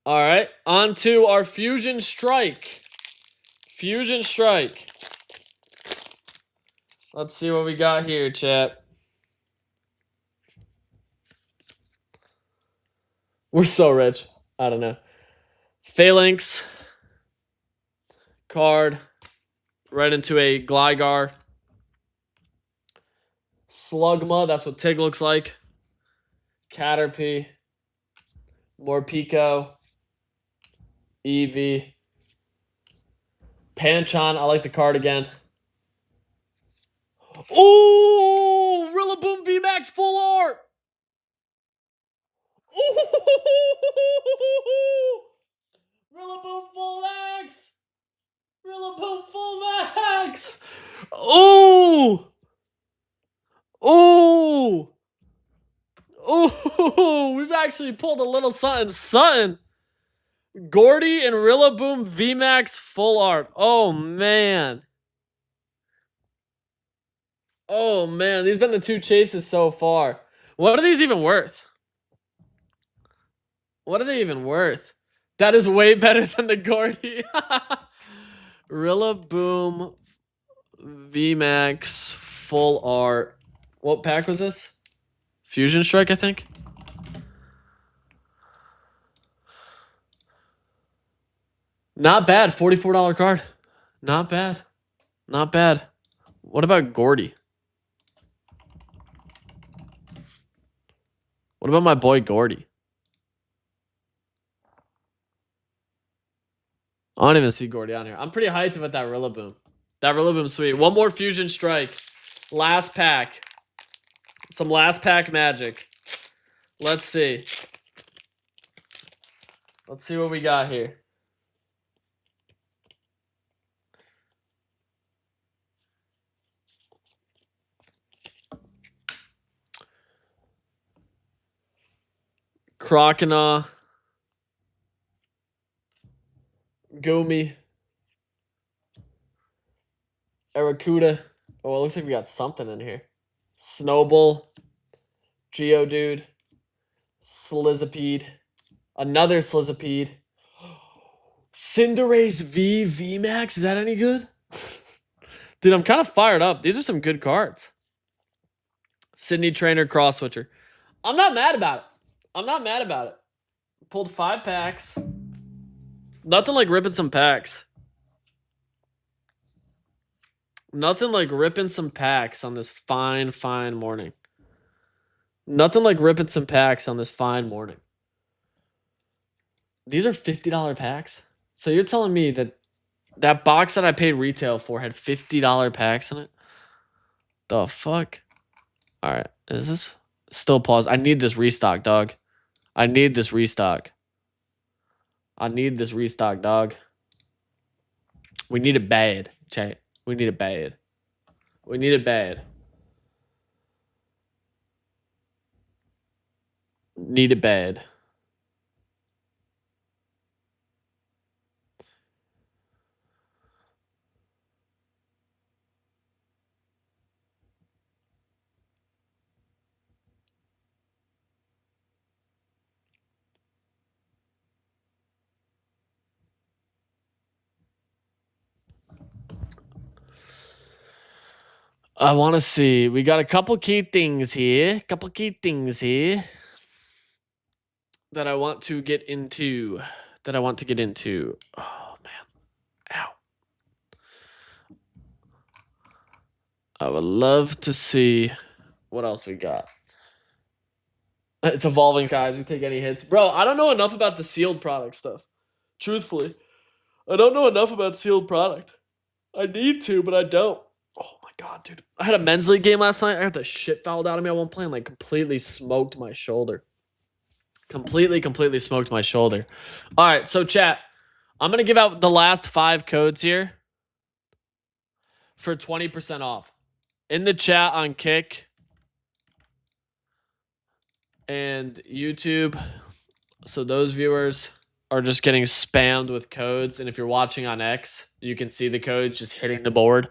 All right. On to our Fusion Strike. Let's see what we got here, chat. We're so rich. I don't know. Phalanx. Card. Right into a Gligar. Slugma. That's what Tig looks like. Caterpie. Morpeko. Eevee. Panchon. I like the card again. Ooh! Rillaboom VMAX full art! Ooh! Rillaboom full max! Rillaboom full max! Ooh! Ooh! Ooh! We've actually pulled a little something. Gordy and Rillaboom VMAX full art. Oh, man. Oh, man. These have been the two chases so far. What are these even worth? What are they even worth? That is way better than the Gordy. Rillaboom VMAX full art. What pack was this? Fusion Strike, I think. Not bad. $44 card. Not bad. Not bad. What about Gordy? What about my boy Gordy? I don't even see Gordy on here. I'm pretty hyped about that Rillaboom. That Rillaboom's sweet. One more Fusion Strike. Last pack. Some last pack magic. Let's see. Let's see what we got here. Croconaw. Goomy. Arrokuda. Oh, it looks like we got something in here. Snowball. Geodude. Slizipede. Another Slizipede. Cinderace V VMAX. Is that any good? Dude, I'm kind of fired up. These are some good cards. Sydney Trainer Cross Switcher. I'm not mad about it. Pulled 5 packs. Nothing like ripping some packs. Nothing like ripping some packs on this fine morning. Nothing like ripping some packs on this fine morning. These are $50 packs? So you're telling me that That box that I paid retail for had $50 packs in it. The fuck? All right. Is this still paused? I need this restock, dog. I need this restock. I need this restock, dog. We need it bad, chat. We need it bad. We need it bad. Need it bad. I want to see. We got a couple key things here. That I want to get into. Oh, man. Ow. I would love to see what else we got. It's evolving, guys. We take any hits. Bro, I don't know enough about the sealed product stuff. Truthfully. I don't know enough about sealed product. I need to, but I don't. Oh my god, dude. I had a men's league game last night. I had the shit fouled out of me at one play and like completely smoked my shoulder. Completely smoked my shoulder. All right, so chat. I'm going to give out the last 5 codes here for 20% off. In the chat on Kick and YouTube. So those viewers are just getting spammed with codes. And if you're watching on X, you can see the codes just hitting the board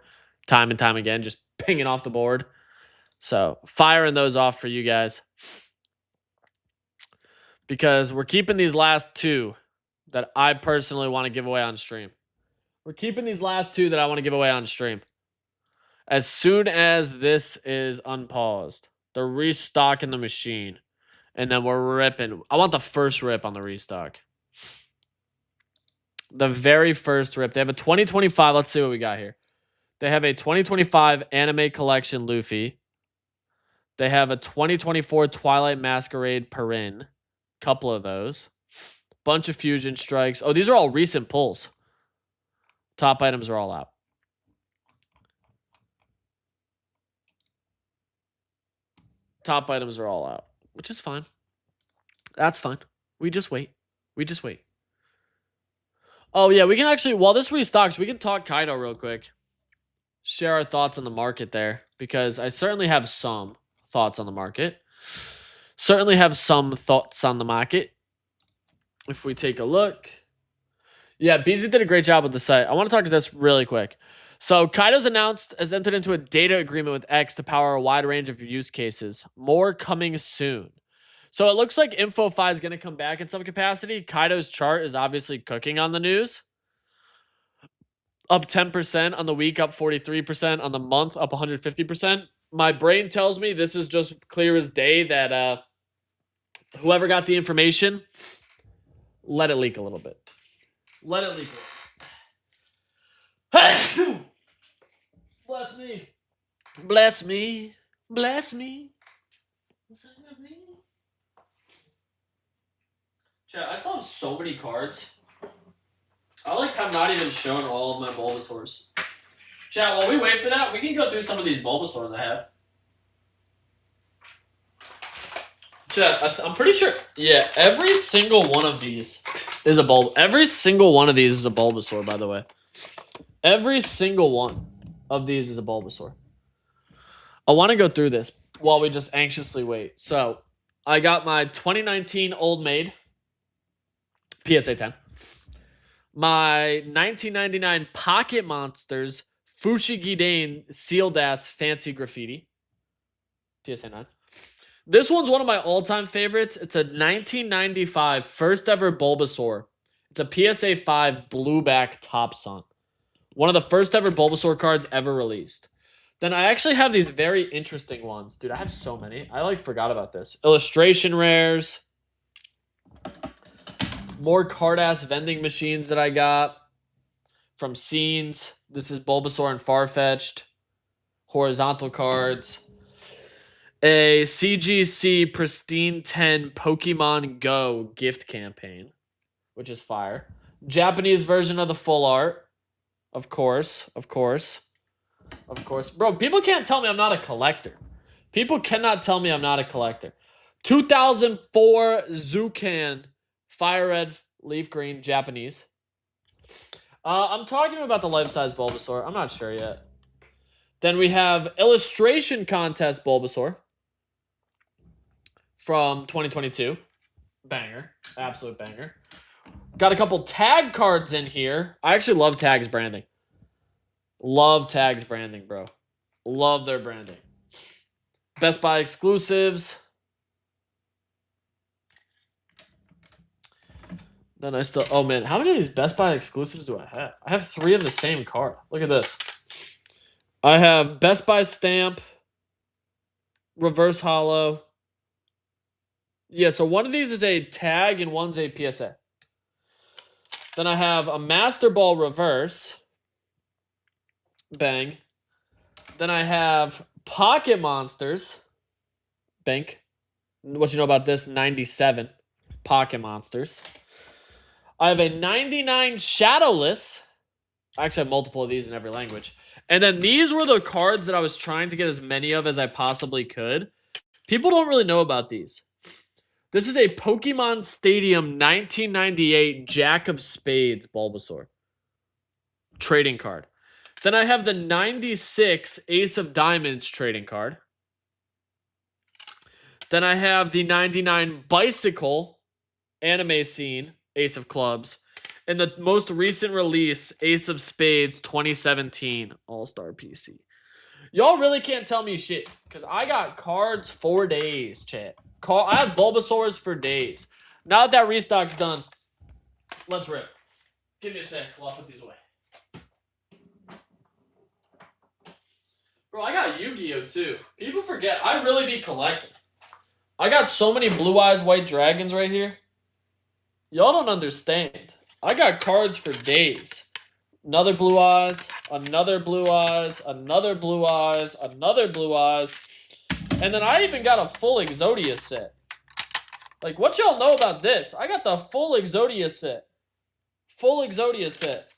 time and time again, just pinging off the board. So firing those off for you guys. Because we're keeping these last 2 that I personally want to give away on stream. We're keeping these last 2 that I want to give away on stream. As soon as this is unpaused, they're restocking the machine. And then we're ripping. I want the first rip on the restock. The very first rip. They have a 2025. Let's see what we got here. They have a 2025 Anime Collection Luffy. They have a 2024 Twilight Masquerade Perrin. Couple of those. Bunch of Fusion Strikes. Oh, these are all recent pulls. Top items are all out. Top items are all out, which is fine. That's fine. We just wait. Oh, yeah, we can actually, while this restocks, we can talk Kaido real quick. Share our thoughts on the market there, because I certainly have some thoughts on the market. If we take a look. Yeah, BZ did a great job with the site. I want to talk to this really quick. So Kaido's has entered into a data agreement with X to power a wide range of use cases. More coming soon. So it looks like InfoFi is going to come back in some capacity. Kaido's chart is obviously cooking on the news. Up 10% on the week, up 43% on the month, up 150%. My brain tells me this is just clear as day that whoever got the information, let it leak a little bit. Let it leak a little. Bless me. Bless me. Bless me. Chat, I still have so many cards. I like have not even shown all of my Bulbasaurs. Chat, while we wait for that, we can go through some of these Bulbasaurs I have. Chat, I'm pretty sure. Yeah, every single one of these is a Every single one of these is a Bulbasaur, by the way. Every single one of these is a Bulbasaur. I want to go through this while we just anxiously wait. So, I got my 2019 Old Maid PSA 10. My 1999 Pocket Monsters Fushigidane Sealed Ass Fancy Graffiti. PSA 9. This one's one of my all-time favorites. It's a 1995 first ever Bulbasaur. It's a PSA 5 Blueback Top Sun. One of the first ever Bulbasaur cards ever released. Then I actually have these very interesting ones. Dude, I have so many. I like forgot about this. Illustration rares. More card-ass vending machines that I got from Scenes. This is Bulbasaur and Farfetch'd. Horizontal cards. A CGC Pristine 10 Pokemon Go gift campaign, which is fire. Japanese version of the full art. Of course. Bro, people can't tell me I'm not a collector. People cannot tell me I'm not a collector. 2004 Zucan, fire red, leaf green, Japanese. I'm talking about the life-size Bulbasaur. I'm not sure yet. Then we have illustration contest Bulbasaur from 2022. Banger. Absolute banger. Got a couple tag cards in here. I actually love tags branding. Love tags branding, bro. Love their branding. Best Buy exclusives. Then I still... Oh, man. How many of these Best Buy exclusives do I have? I have 3 of the same card. Look at this. I have Best Buy stamp. Reverse holo. Yeah, so one of these is a tag and one's a PSA. Then I have a Master Ball reverse. Bang. Then I have Pocket Monsters. Bank. What you know about this? 97 Pocket Monsters. I have a 99 Shadowless. I actually have multiple of these in every language. And then these were the cards that I was trying to get as many of as I possibly could. People don't really know about these. This is a Pokemon Stadium 1998 Jack of Spades Bulbasaur. Trading card. Then I have the 96 Ace of Diamonds trading card. Then I have the 99 Bicycle Anime Scene Ace of Clubs. And the most recent release, Ace of Spades 2017 All-Star PC. Y'all really can't tell me shit. Because I got cards for days, chat. I have Bulbasaurs for days. Now that restock's done, let's rip. Give me a sec while I put these away. Bro, I got Yu-Gi-Oh! Too. People forget, I really be collecting. I got so many Blue Eyes White Dragons right here. Y'all don't understand. I got cards for days. Another Blue Eyes, another Blue Eyes, another Blue Eyes, another Blue Eyes. And then I even got a full Exodia set. Like, what y'all know about this? I got the full Exodia set. Full Exodia set.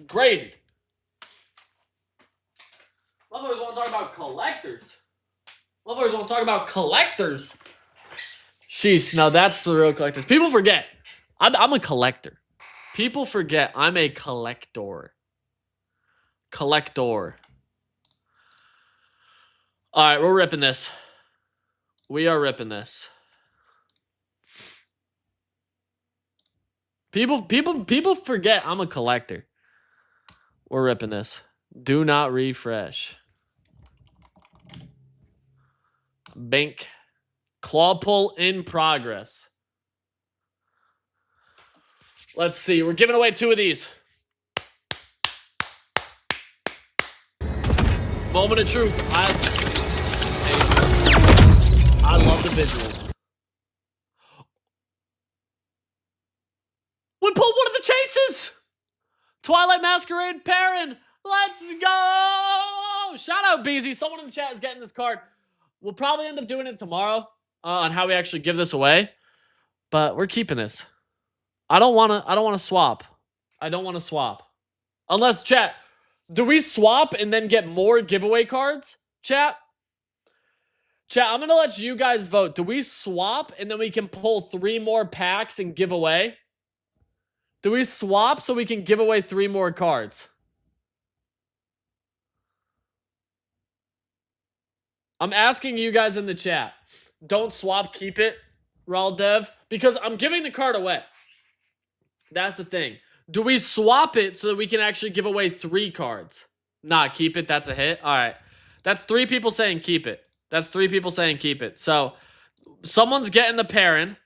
Graded. Motherfuckers want to talk about collectors. Motherfuckers want to talk about collectors. Sheesh, now that's the real collectors. People forget. I'm a collector. People forget I'm a collector. Collector. Alright, we're ripping this. We are ripping this. People forget I'm a collector. We're ripping this. Do not refresh. Bank. Claw pull in progress. Let's see. We're giving away 2 of these. Moment of truth. I love the visuals. We pulled one of the chases. Twilight Masquerade Perrin. Let's go. Shout out BZ. Someone in the chat is getting this card. We'll probably end up doing it tomorrow on how we actually give this away. But we're keeping this. I don't want to swap. I don't want to swap. Unless, chat, do we swap and then get more giveaway cards? Chat, I'm going to let you guys vote. Do we swap and then we can pull 3 more packs and give away? Do we swap so we can give away 3 more cards? I'm asking you guys in the chat. Don't swap, keep it, Raul Dev, because I'm giving the card away. That's the thing. Do we swap it so that we can actually give away 3 cards? Nah, keep it. That's a hit. All right. That's 3 people saying keep it. That's 3 people saying keep it. So, someone's getting the Perrin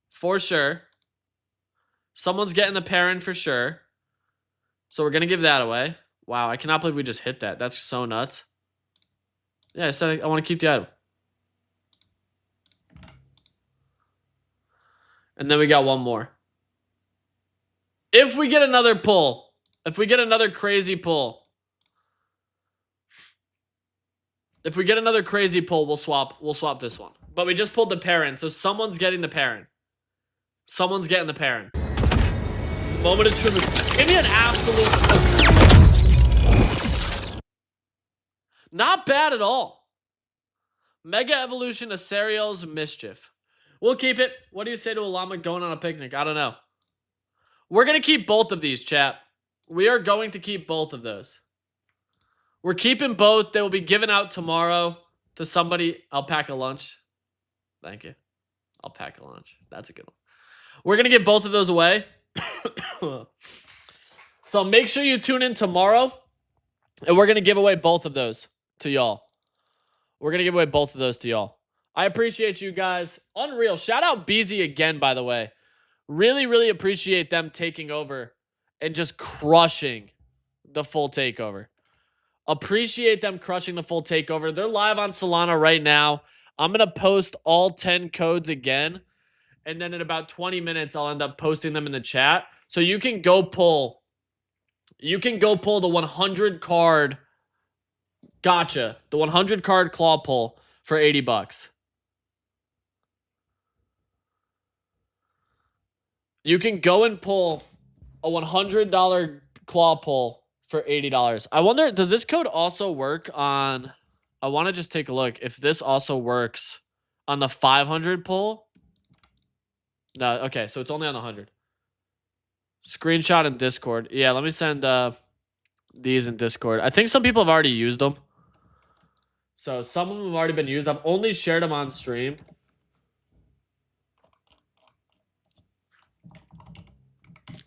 for sure. Someone's getting the Perrin for sure. So, we're going to give that away. Wow, I cannot believe we just hit that. That's so nuts. Yeah, I said I want to keep the item. And then we got one more. If we get another pull, if we get another crazy pull, we'll swap this one. But we just pulled the Perrin, so someone's getting the Perrin. Someone's getting the Perrin. Moment of truth. Give me an absolute... Not bad at all. Mega Evolution Asariel's Mischief. We'll keep it. What do you say to a llama going on a picnic? I don't know. We're going to keep both of these, chat. We are going to keep both of those. We're keeping both. They will be given out tomorrow to somebody. I'll pack a lunch. Thank you. I'll pack a lunch. That's a good one. We're going to give both of those away. So make sure you tune in tomorrow. And we're going to give away both of those to y'all. We're going to give away both of those to y'all. I appreciate you guys. Unreal. Shout out BZ again, by the way. Really, really appreciate them taking over and just crushing the full takeover. Appreciate them crushing the full takeover. They're live on Solana right now. I'm going to post all 10 codes again. And then in about 20 minutes, I'll end up posting them in the chat. So you can go pull. You can go pull the 100 card. Gotcha. The 100 card claw pull for $80. You can go and pull a $100 claw pull for $80. I wonder, does this code also work on... I want to just take a look if this also works on the 500 pull. No, okay, so it's only on the 100. Screenshot in Discord. Yeah, let me send these in Discord. I think some people have already used them. So some of them have already been used. I've only shared them on stream.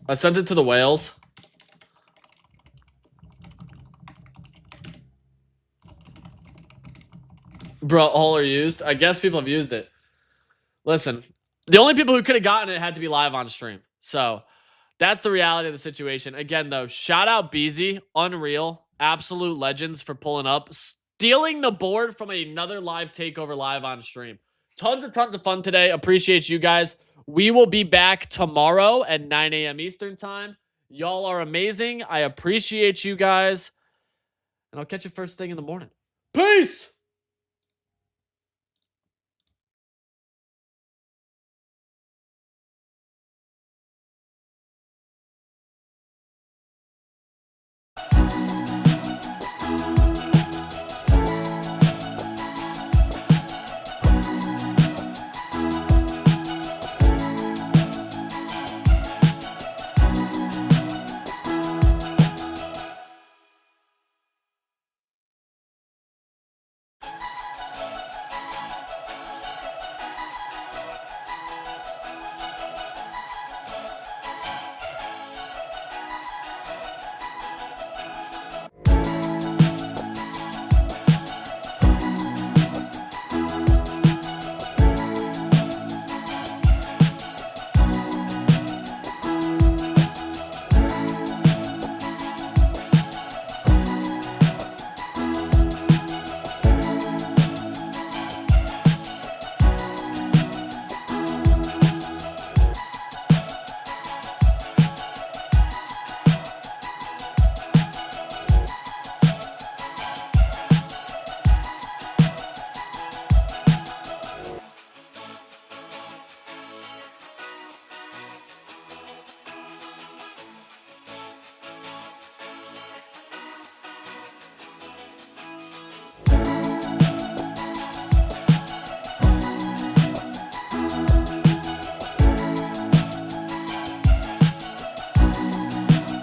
I sent it to the whales. Bro, all are used. I guess people have used it. Listen, the only people who could have gotten it had to be live on stream. So that's the reality of the situation. Again, though, shout out BZ, Unreal, absolute legends for pulling up, stealing the board from another live takeover live on stream. Tons of fun today. Appreciate you guys. We will be back tomorrow at 9 a.m. Eastern time. Y'all are amazing. I appreciate you guys. And I'll catch you first thing in the morning. Peace!